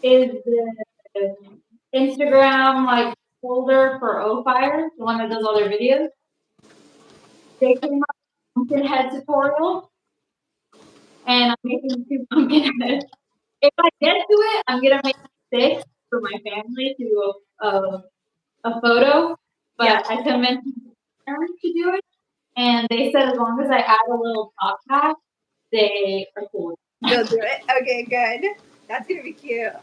is the Instagram like folder for O Fire, the one that does all their videos. They came up with a pumpkin head tutorial, and I'm making 2 pumpkin heads. If I get to it, I'm gonna make 6 for my family to do a photo. But Yeah, I convinced them to do it, and they said as long as I add a little top hat, they are cool. they'll do it. Okay, good. That's gonna be cute.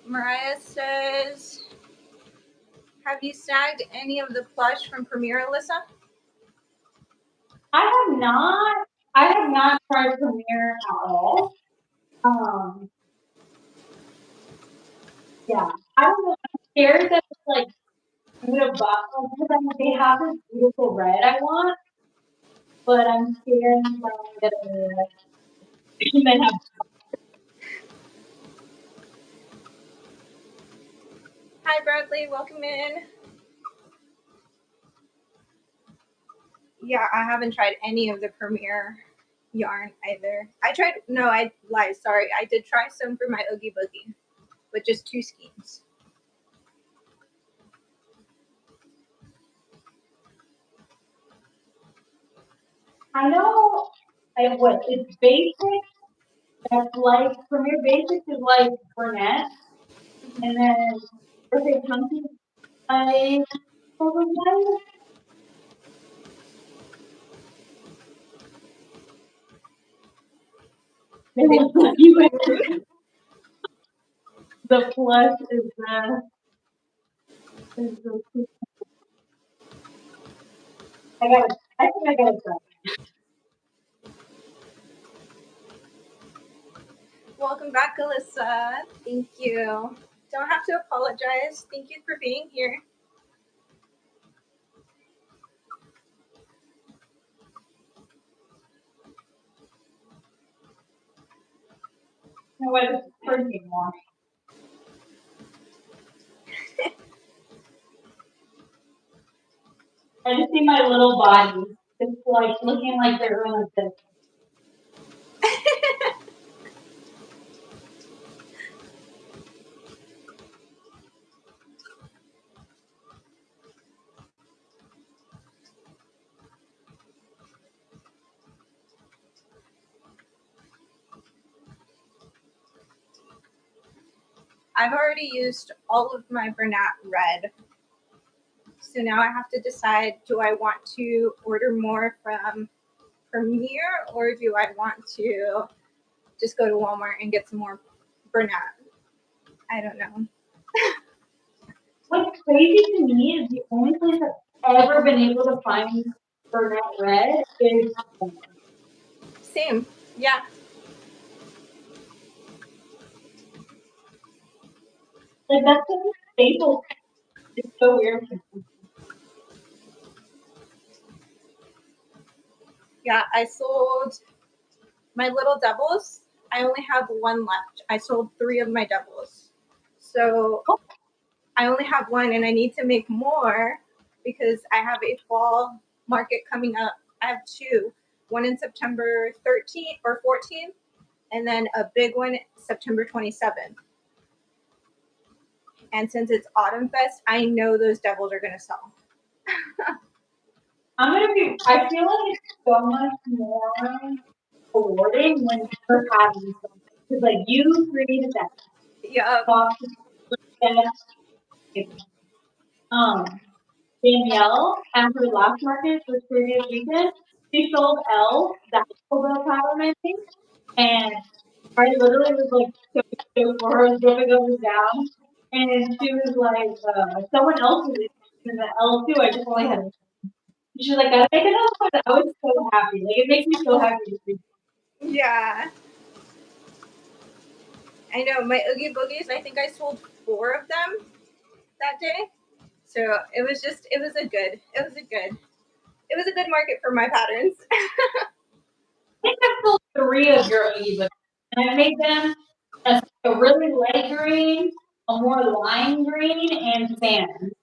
Mariah says, "Have you snagged any of the plush from Premiere, Alyssa?" I have not. I have not tried Premiere at all. Yeah, I don't know. I'm scared that it's like I'm gonna buy because they have this beautiful red I want, but I'm scared that I'm gonna then have. Hi, Bradley. Welcome in. Yeah, I haven't tried any of the Premiere yarn either. I tried. No, I lied. Sorry, I did try some for my Oogie Boogie, but just 2 skeins. I know. What it's basic. That's like Premiere Basics is like brunette, and then birthday chunky I The plus is the. I think I got it done. Welcome back, Alyssa. Thank you. Don't have to apologize. Thank you for being here. You know what? It's hurting more. I just see my little body. It's like looking like they're going like this. I've already used all of my Bernat red. So now I have to decide, do I want to order more from Premier or do I want to just go to Walmart and get some more Bernat? I don't know. What's crazy to me is the only place I've ever been able to find Bernat red is Same. Yeah. like that's such a staple. It's so weird. Yeah. I sold my little doubles. I only have one left. I sold 3 of my doubles. So I only have one and I need to make more because I have a fall market coming up. I have 2. One in September 13th or 14th and then a big one September 27th. And since it's Autumn Fest, I know those doubles are going to sell. I feel like it's so much more rewarding when you're having something. Because like you created that Yeah. box that Danielle at her last market this previous weekend, she sold L, that Bell Power Mending, and I literally was like so stoked for her, jumping up and down. And she was like, someone else was in the L too. I just only had. She was like, gotta make another one. I was so happy. Like it makes me so happy to see. Yeah. I know my Oogie Boogies, I think I sold 4 of them that day. So it was a market for my patterns. I think I sold 3 of your Eva, and I made them a really light green, a more lime green, and sand.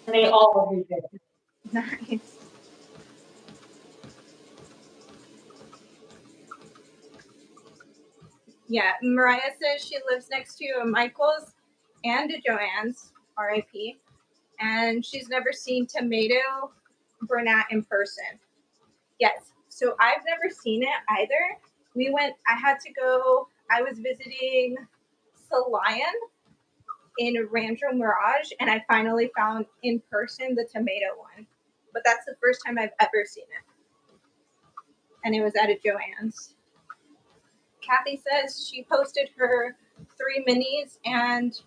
And they all do good. Nice. Yeah, Mariah says she lives next to a Michael's and a Joann's, RIP, and she's never seen tomato Bernat in person. Yes, so I've never seen it either. I had to go, I was visiting Salayan in Rancho Mirage, and I finally found in person the tomato one. But that's the first time I've ever seen it. And it was at a Joann's. Kathy says she posted her 3 minis and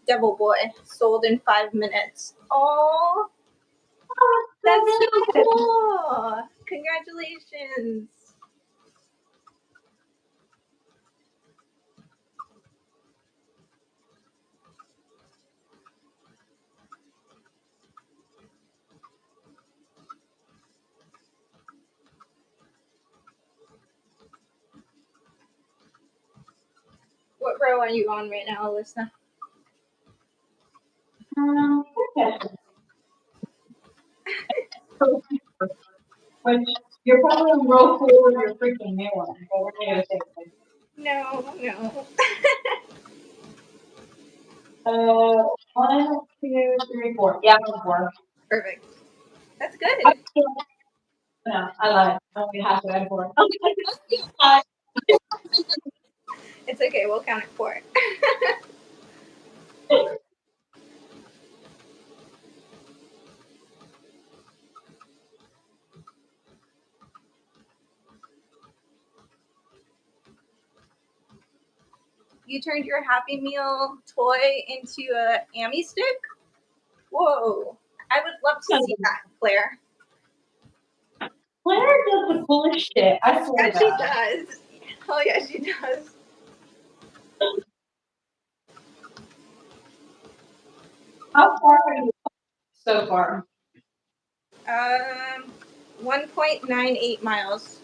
Devil Boy sold in 5 minutes. Oh, that's so cool! Congratulations! What row are you on right now, Alyssa? Okay. Which you're probably on row 4 of your freaking new one, but we're gonna go take it. No. 1, 2, 3, 4. Yeah, I'm on 4. Perfect. That's good. No, I lied. I only have to add 4. It's okay. We'll count it 4. You turned your Happy Meal toy into a Ammy stick? Whoa. I would love to see that, Claire. Claire does the coolest shit. I swear Yeah, to she God. does. Oh, yeah, she does. How far are you so far? 1.98 miles.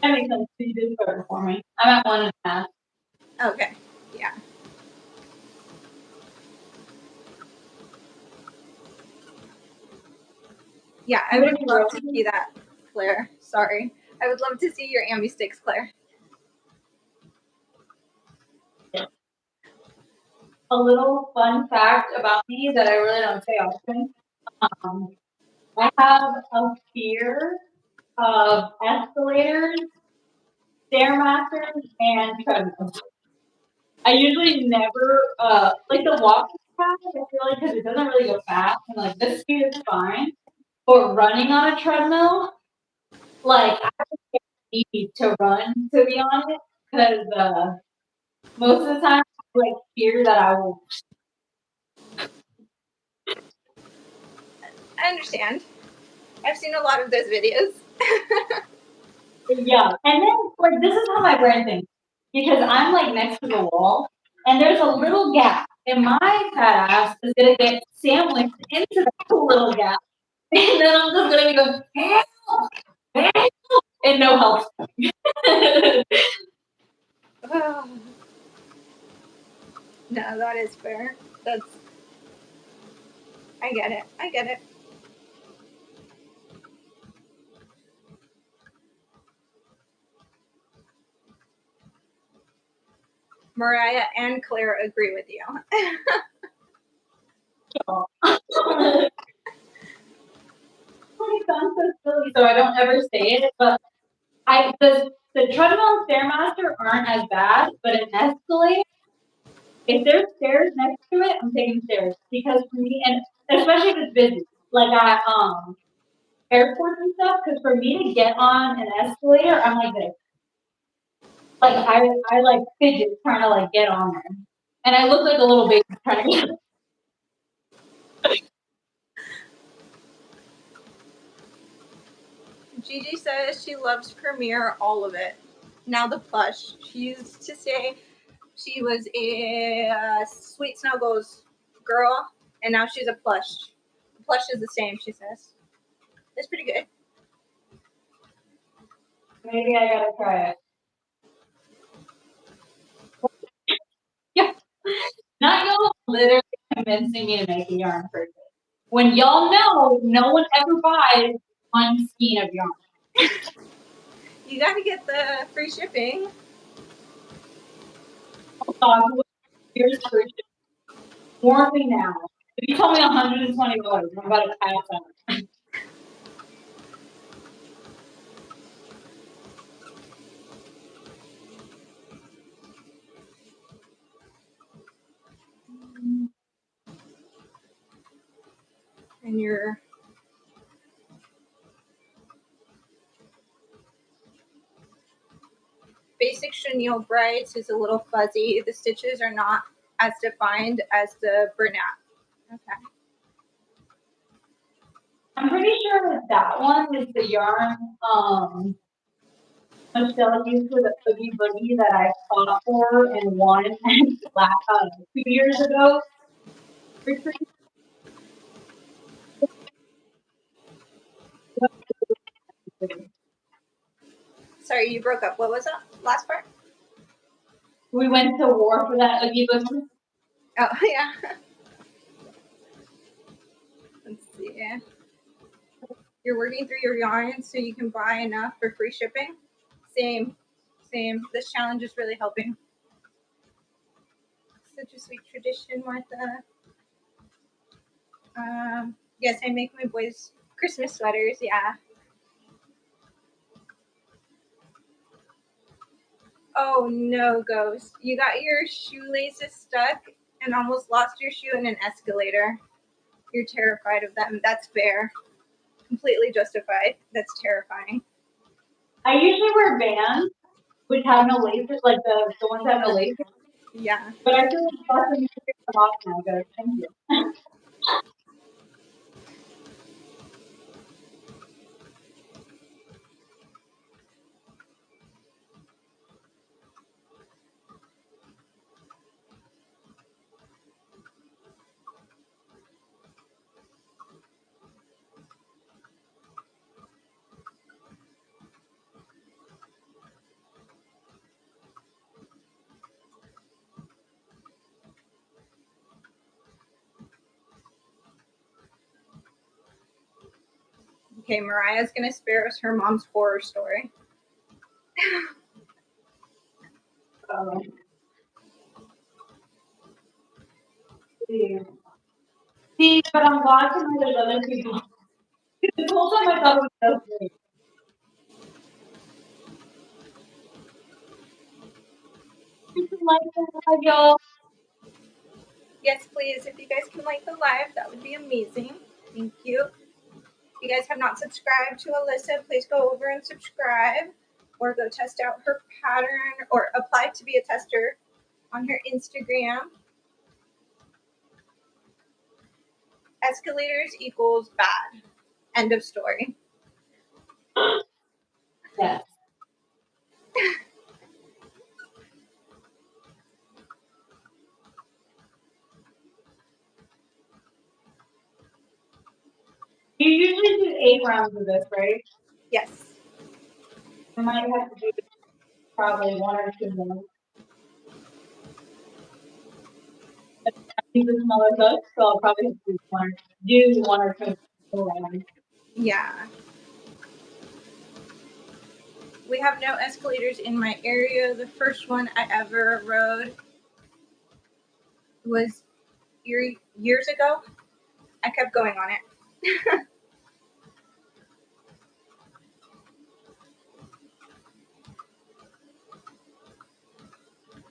That makes sense. You did better for me. I'm at 1.5. Okay, yeah. Yeah, I would love to see that, Claire. Sorry. I would love to see your Ambi sticks, Claire. A little fun fact about me that I really don't say often. I have a fear of escalators, stairmasters, and treadmills. I usually never like the walking path. I feel like because it doesn't really go fast, and like this speed is fine. But running on a treadmill, like I need to run to be honest, because most of the time I like fear that I will. I understand. I've seen a lot of those videos. Yeah, and then like this is how my brain thinks because I'm like next to the wall, and there's a little gap, and my fat ass is gonna get sandwiched into that little gap, and then I'm just gonna be going help, help, and no help. No, that is fair. That's. I get it. I get it. Mariah and Claire agree with you. It sounds so silly, so I don't ever say it, but the treadmill and stairmaster aren't as bad, but an escalator. If there's stairs next to it, I'm taking stairs because for me, and especially if it's busy, like at airports and stuff, because for me to get on an escalator, I'm like this. Like I like fidget trying to like get on there, and I look like a little baby trying to get. Gigi says she loves Premiere, all of it. Now the plush. She used to say she was a Sweet Snuggles girl, and now she's a plush. The plush is the same, she says. It's pretty good. Maybe I gotta try it. Yeah, not y'all literally convincing me to make a yarn purchase. When y'all know no one ever buys one skein of yarn. You gotta get the free shipping. Here's free shipping. Warn me now. If you tell me $120, I'm about to pass out. And your basic chenille brights is a little fuzzy. The stitches are not as defined as the Bernat. Okay. I'm pretty sure that one is the yarn Michelle used for the Oogie Boogie that I fought for and won 2 years ago. Sorry, you broke up. What was that last part? We went to war for that Oogie Boogie. Oh, yeah. Let's see. You're working through your yarn so you can buy enough for free shipping. Same. This challenge is really helping. Such a sweet tradition, Martha. Yes, I make my boys Christmas sweaters. Yeah. Oh no, Ghost. You got your shoelaces stuck and almost lost your shoe in an escalator. You're terrified of them. That's fair. Completely justified. That's terrifying. I usually wear bands which have no laces, like the ones that have no laces. Yeah. But I feel like Boston needs to get them off now, guys. Thank you. Okay, Mariah's gonna spare us her mom's horror story. See, but I'm glad to know there's other people. This whole time I thought it was just me. Like that, y'all. Yes, please. If you guys can like the live, that would be amazing. Thank you. If you guys have not subscribed to Alyssa, please go over and subscribe or go test out her pattern or apply to be a tester on her Instagram. Escalators equals bad. End of story. Yeah. You usually do 8 rounds of this, right? Yes. I might have to do probably 1 or 2 more. These are smaller books, so I'll probably have to do one or 2 more rounds. Yeah. We have no escalators in my area. The first one I ever rode was years ago. I kept going on it.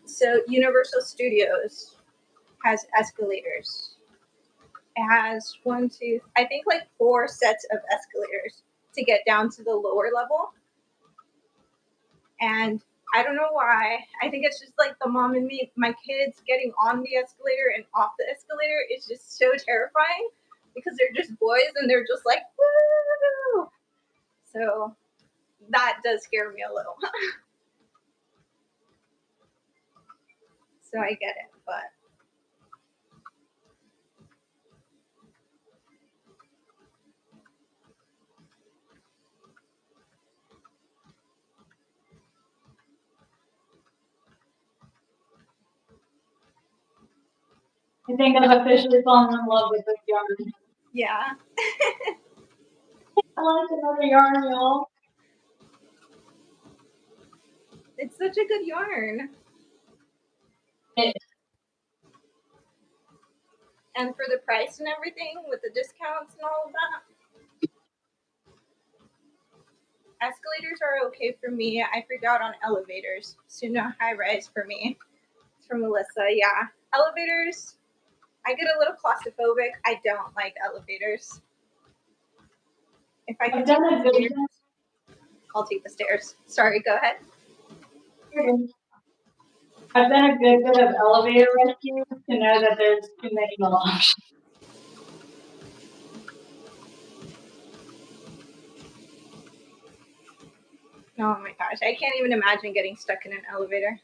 So Universal Studios has escalators. It has I think like 4 sets of escalators to get down to the lower level. And I don't know why. I think it's just like the mom and me, my kids getting on the escalator and off the escalator is just so terrifying because they're just boys and they're just like, woo! So that does scare me a little. So I get it, but I think I've officially fallen in love with this yarn. yeah. I like another yarn, y'all. It's such a good yarn. And for the price and everything, with the discounts and all of that, escalators are okay for me. I freak out on elevators, so no high rise for me. It's from Melissa. Yeah, elevators. I get a little claustrophobic. I don't like elevators. If I can take the stairs, I'll take the stairs. Sorry, go ahead. I've done a good bit of elevator rescue to know that there's too many options. Oh my gosh, I can't even imagine getting stuck in an elevator.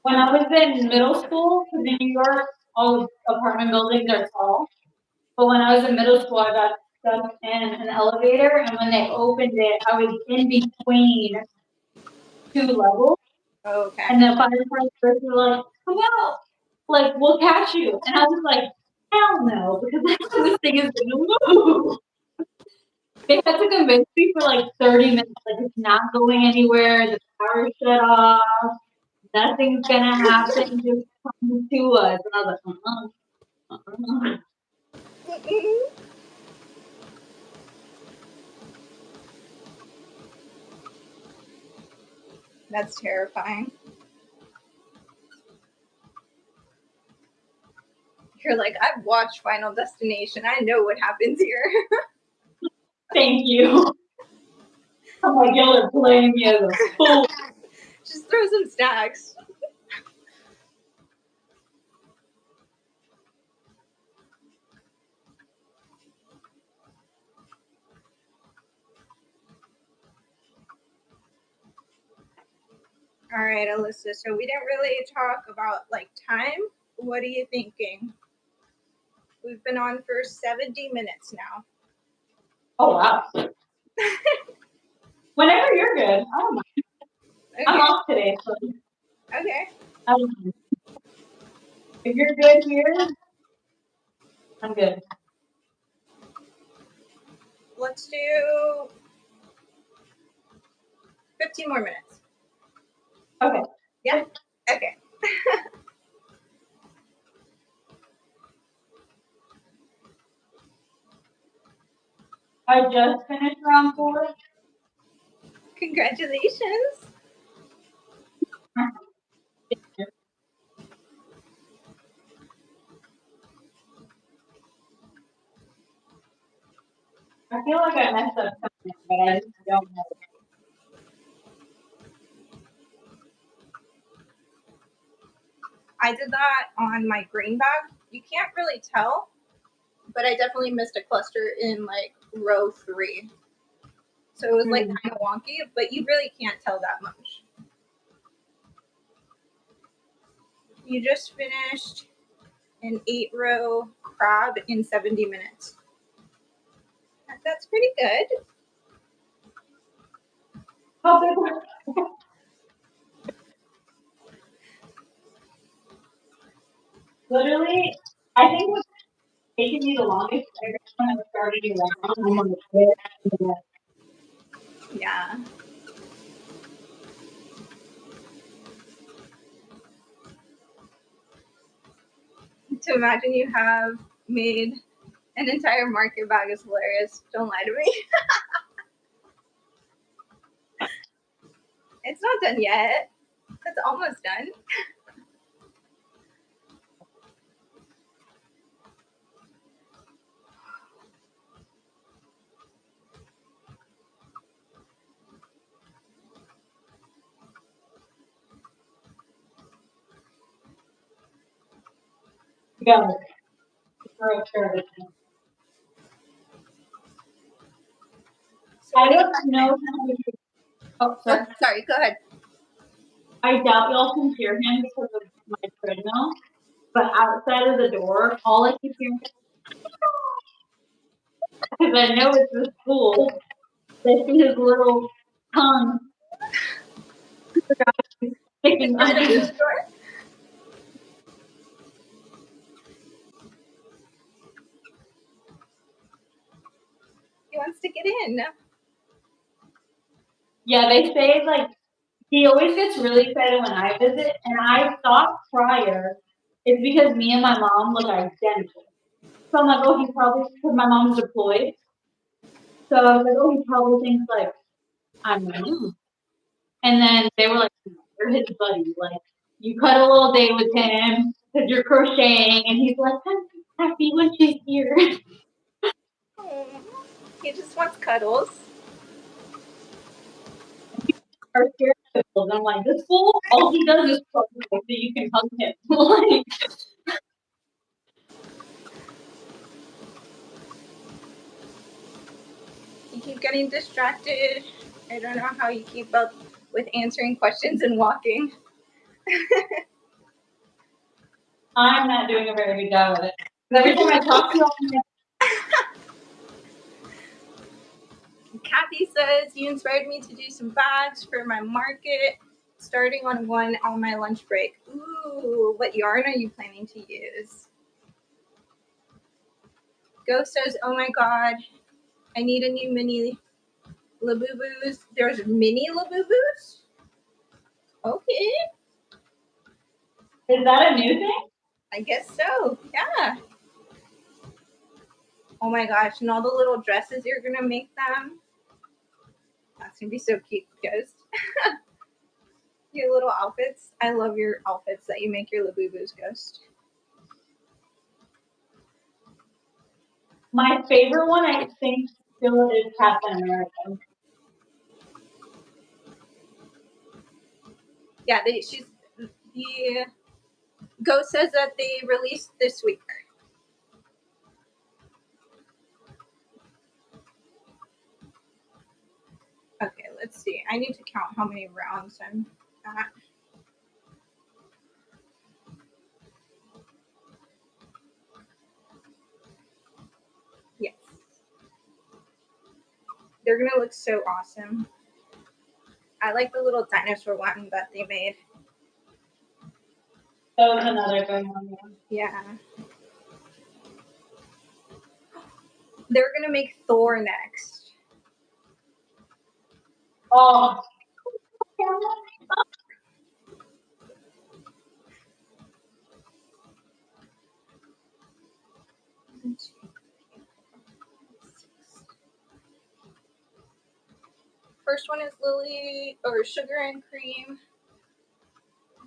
When I was in middle school, because in New York, all apartment buildings are tall. But when I was in middle school, I got stuck in an elevator, and when they opened it, I was in between 2 levels, Okay. and the firefighters were like, "Come out! Like, we'll catch you." And I was like, "Hell no!" Because this thing is gonna move. They had to convince me for like 30 minutes, like it's not going anywhere. The power shut off. Nothing's gonna happen. Just come to us. And I was like, That's terrifying. You're like, I've watched Final Destination. I know what happens here. Thank you. I'm like, y'all are playing me as a fool. Just throw some stacks. All right, Alyssa. So we didn't really talk about like time. What are you thinking? We've been on for 70 minutes now. Oh wow. Whenever you're good, I don't mind. Okay. I'm off today, so Okay. If you're good here, I'm good. Let's do 15 more minutes. Okay. Yeah? Okay. I just finished round 4. Congratulations. I feel like I messed up something, but I just don't know. I did that on my green bag. You can't really tell, but I definitely missed a cluster in like row 3. So it was like kind of wonky, but you really can't tell that much. You just finished an 8-row crab in 70 minutes. That's pretty good. How big was it? Literally, I think what's taking me the longest every time I started a round, I'm on the quit. Yeah. To imagine you have made an entire market bag is hilarious. Don't lie to me. It's not done yet. It's almost done. Go. For sure. So I what do you don't know how to. Oh, Oh, sorry. sorry, go ahead. I doubt y'all can hear him because of my treadmill. But outside of the door, all I keep hearing because I know it's the school. They see his little tongue sticking Right under under the the door. He wants to get in. Yeah, they say like he always gets really excited when I visit, and I thought prior it's because me and my mom look identical. So I'm like, oh, he probably because my mom's deployed. So I was like, oh, he probably thinks like I'm my mom. And then they were like, you're his buddy. Like you cut a little date with him because you're crocheting, and he's like, I'm happy when she's here. Oh, he just wants cuddles. Are scared of pickles. I'm like, this fool, all he does is crocheting so you can hug him. Like, You keep getting distracted. I don't know how you keep up with answering questions and walking. I'm not doing a very good job of it. Every time I talk to you, I'm like, Kathy says you inspired me to do some bags for my market, starting on one on my lunch break. Ooh, what yarn are you planning to use? Ghost says, oh my god, I need a new mini Labubu's. There's mini Labubu's? Okay, is that a new thing? I guess so. Yeah. Oh my gosh, and all the little dresses you're gonna make them. That's gonna be so cute, Ghost. Your little outfits. I love your outfits that you make your Labubu's, Ghost. My favorite one, I think, feel it's Captain America. Yeah, the Ghost says that they released this week. Okay, let's see. I need to count how many rounds I'm at. Yes. They're gonna look so awesome. I like the little dinosaur one that they made. That was another good one. Yeah. They're gonna make Thor next. Oh. First one is Lily or Sugar and Cream.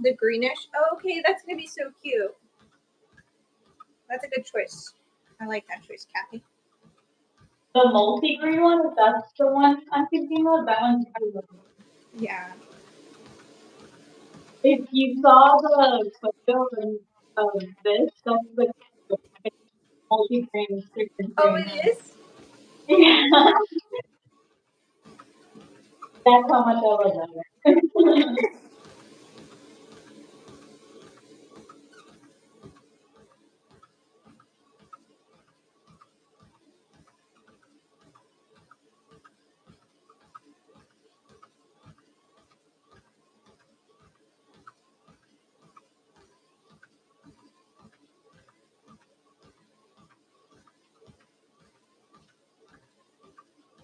The greenish. Oh, okay, that's gonna be so cute. That's a good choice. I like that choice, Kathy. The multi-green one, if that's the one I'm thinking of, that one's good. Yeah. If you saw the photo of this, that's the multi-green, super Oh, green. it is? Yeah. That's how much I love it.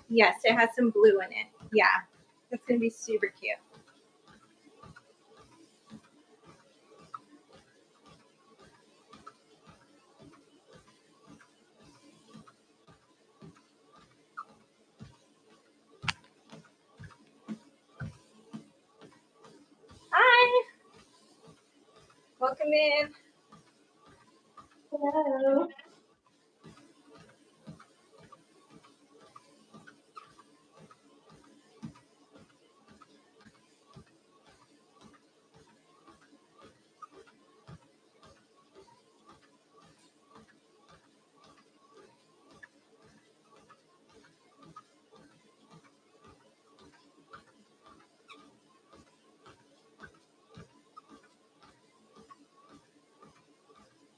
Yes, it has some blue in it. Yeah. That's gonna be super cute. Hi. Welcome in. Hello.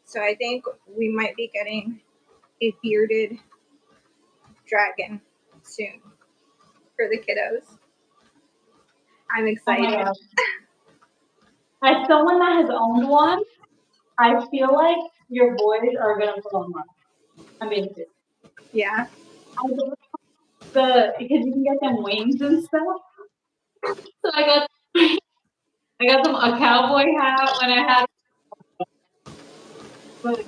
So I think we might be getting a bearded dragon soon for the kiddos. I'm Oh my excited. gosh. As someone that has owned one, I feel like your boys are gonna put on one. I mean, Yeah. because you can get them wings and stuff. So I got them a cowboy hat when I had. But,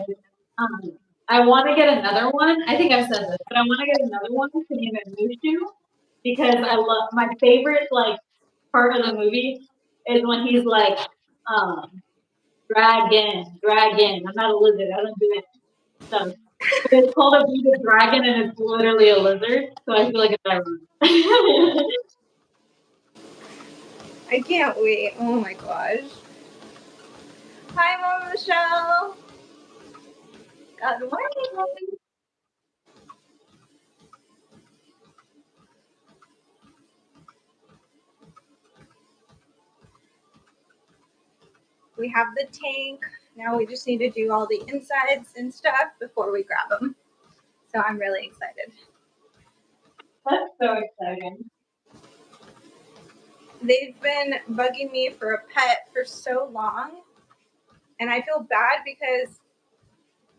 I want to get another one. I think I've said this, but I want to get another one to name it Mushu because I love my favorite like part of the movie is when he's like, dragon, dragon. I'm not a lizard. I don't do that stuff. But it's called a bearded dragon, and it's literally a lizard. So I feel like it's ironic. I can't wait. Oh my gosh. Hi, Mama Michelle. Good morning. We have the tank. Now we just need to do all the insides and stuff before we grab them. So I'm really excited. That's so exciting. They've been bugging me for a pet for so long. And I feel bad because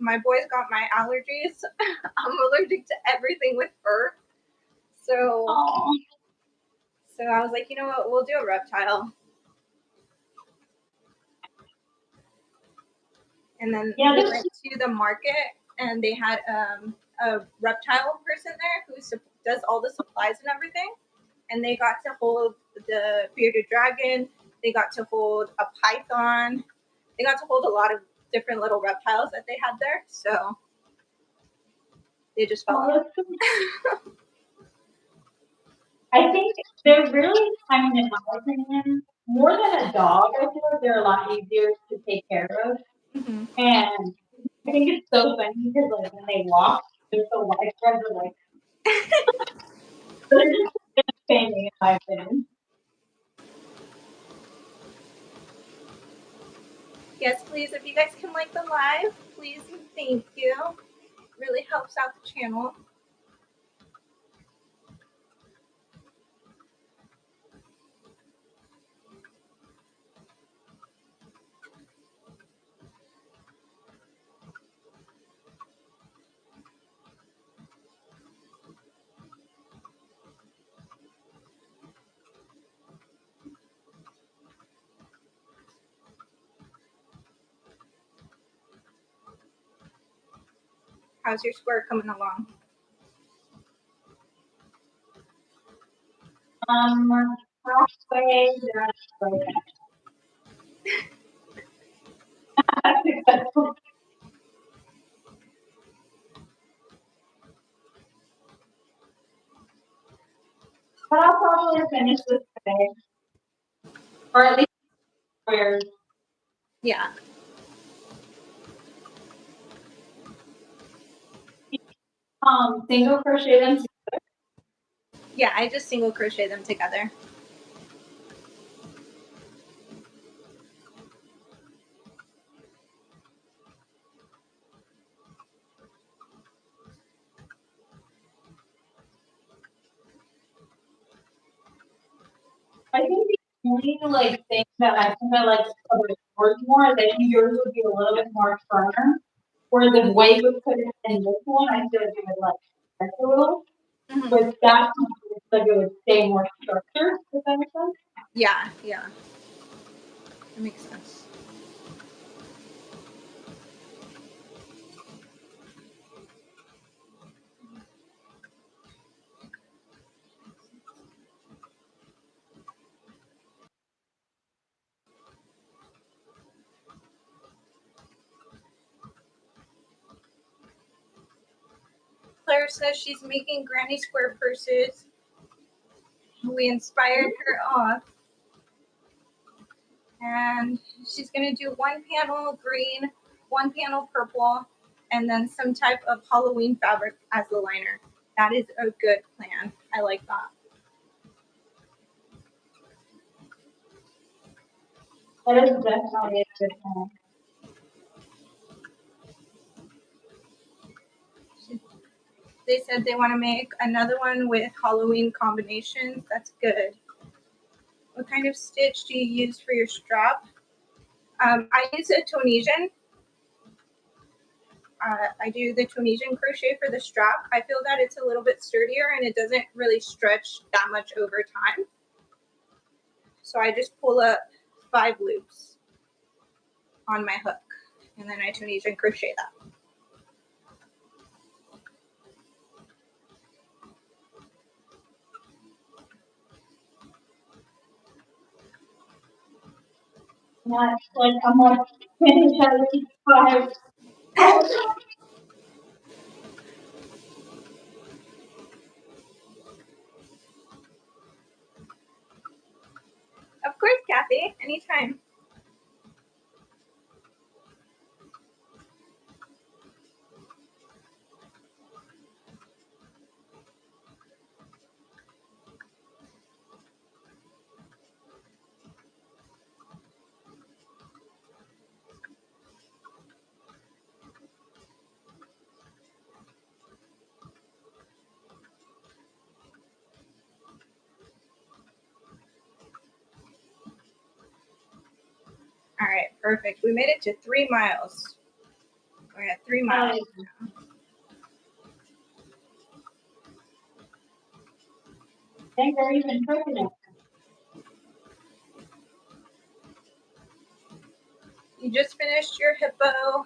my boys got my allergies. I'm allergic to everything with fur. So Oh, so I was like, you know what, we'll do a reptile. And then yeah, we went to the market and they had a reptile person there who does all the supplies and everything. And they got to hold the bearded dragon. They got to hold a python. They got to hold a lot of different little reptiles that they had there. So they just fell off. I think they're really, I mean, in my opinion, more than a dog, I feel like they're a lot easier to take care of. Mm-hmm. And I think it's so funny because like when they walk, they're so widespread, they're like they're just entertaining in my opinion. Yes, please, if you guys can like the live, please and thank you. Really helps out the channel. How's your square coming along? Halfway, that's like that's successful. But I'll probably finish this today, or at least squares. Yeah. Single crochet them. Yeah, I just single crochet them together. I think the only like thing that I think I like about yours more is that yours would be a little bit more firmer, whereas if Wade would put it in this one, I feel like it would like stretch a little. Mm-hmm. With that one, it's like it would stay more structured. Does that make sense? Yeah, yeah. That makes sense. Claire says she's making granny square purses. We inspired her off. And she's going to do one panel green, one panel purple, and then some type of Halloween fabric as the liner. That is a good plan. I like that. That is definitely a good one. They said they want to make another one with Halloween combinations. That's good. What kind of stitch do you use for your strap? I use a Tunisian. I do the Tunisian crochet for the strap. I feel that it's a little bit sturdier and it doesn't really stretch that much over time. So I just pull up 5 loops on my hook and then I Tunisian crochet that. Not like I'm like finish at least 5. Oh, Of course, Kathy, anytime. All right, perfect. We made it to 3 miles. We're at 3 miles. thank you, even cooking it. You just finished your hippo.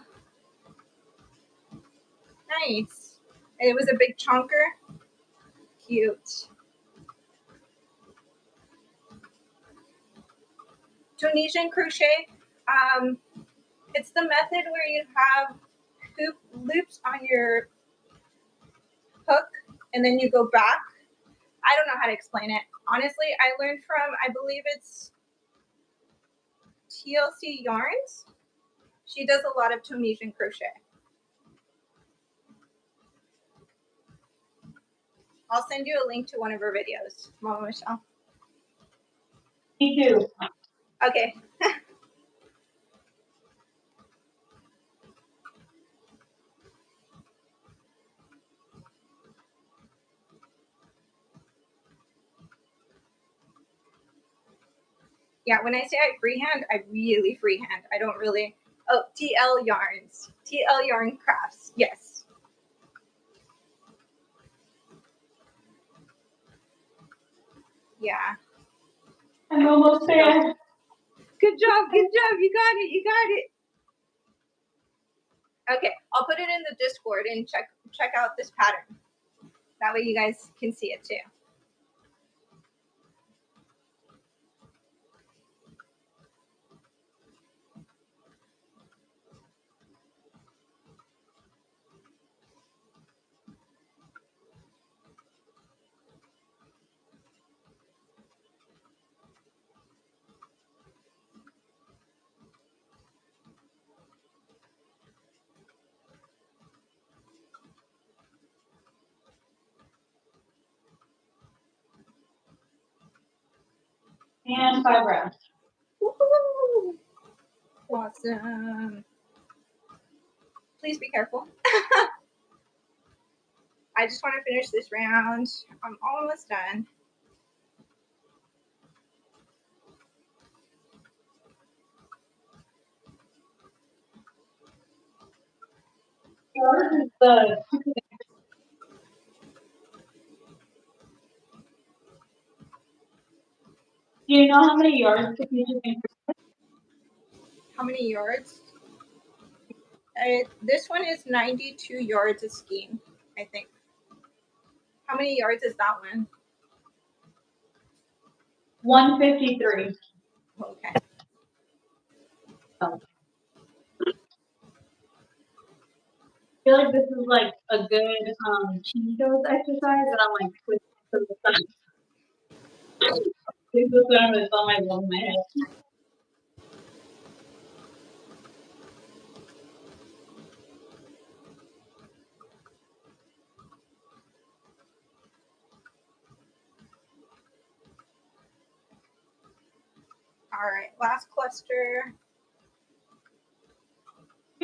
Nice. It was a big chonker. Cute. Tunisian crochet. It's the method where you have hoop loops on your hook and then you go back. I don't know how to explain it. Honestly, I learned from, I believe it's TLC Yarns. She does a lot of Tunisian crochet. I'll send you a link to one of her videos, Mama Michelle. Me too. Okay. Yeah, when I say I freehand, I really freehand. I don't really. Oh, TL Yarns. TL Yarn Crafts. Yes. Yeah. I'm almost there. Good job. Good job. You got it. You got it. Okay, I'll put it in the Discord and check out this pattern. That way you guys can see it too. And 5 rounds. Woohoo! Awesome. Please be careful. I just want to finish this round. I'm almost done. Yours is the. Do you know how many yards the piece is? How many yards? This one is 92 yards a skein, I think. How many yards is that one? 153. Okay. Oh. I feel like this is like a good Cheetos exercise, and I'm like twisting to the side. This is when it's on my head. All right, last cluster.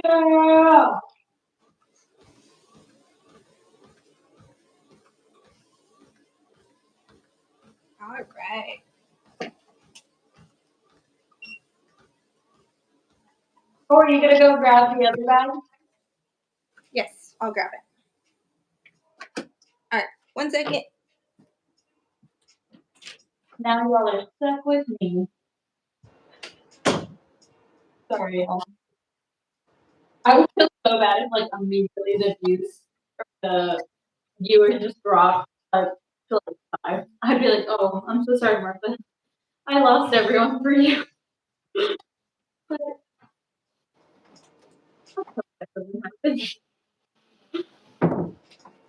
Yeah. All right. Or are you gonna go grab the other bag? Yes, I'll grab it. All right, 1 second. Now you all are stuck with me. Sorry, y'all. I would feel so bad if like immediately the views or the viewers just dropped like to like 5. I'd be like, oh, I'm so sorry, Martha. I lost everyone for you. But that doesn't happen.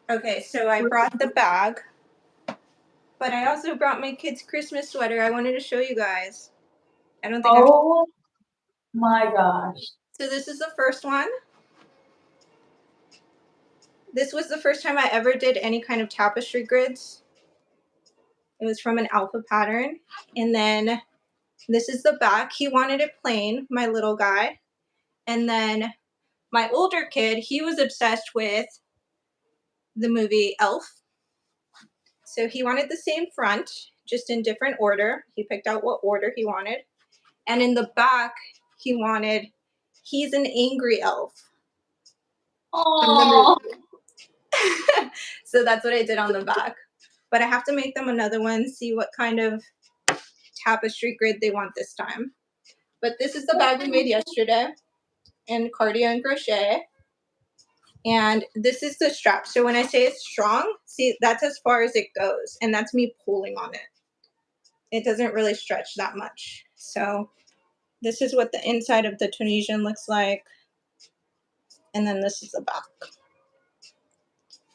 Okay, so I brought the bag, but I also brought my kid's Christmas sweater. I wanted to show you guys. I don't think Oh my gosh. So this is the first one. This was the first time I ever did any kind of tapestry grids. It was from an alpha pattern. And then this is the back. He wanted it plain, my little guy. And then my older kid, he was obsessed with the movie Elf. So he wanted the same front, just in different order. He picked out what order he wanted. And in the back, he wanted, he's an angry elf. Oh. So that's what I did on the back. But I have to make them another one, see what kind of tapestry grid they want this time. But this is the bag we made yesterday in cardio and crochet. And this is the strap. So when I say it's strong, see, that's as far as it goes. And that's me pulling on it. It doesn't really stretch that much. So this is what the inside of the Tunisian looks like. And then this is the back.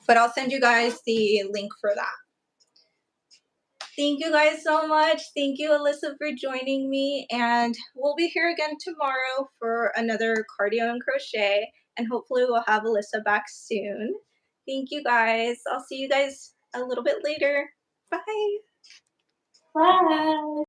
But I'll send you guys the link for that. Thank you guys so much. Thank you, Alyssa, for joining me. And we'll be here again tomorrow for another cardio and crochet. And hopefully we'll have Alyssa back soon. Thank you guys. I'll see you guys a little bit later. Bye. Bye.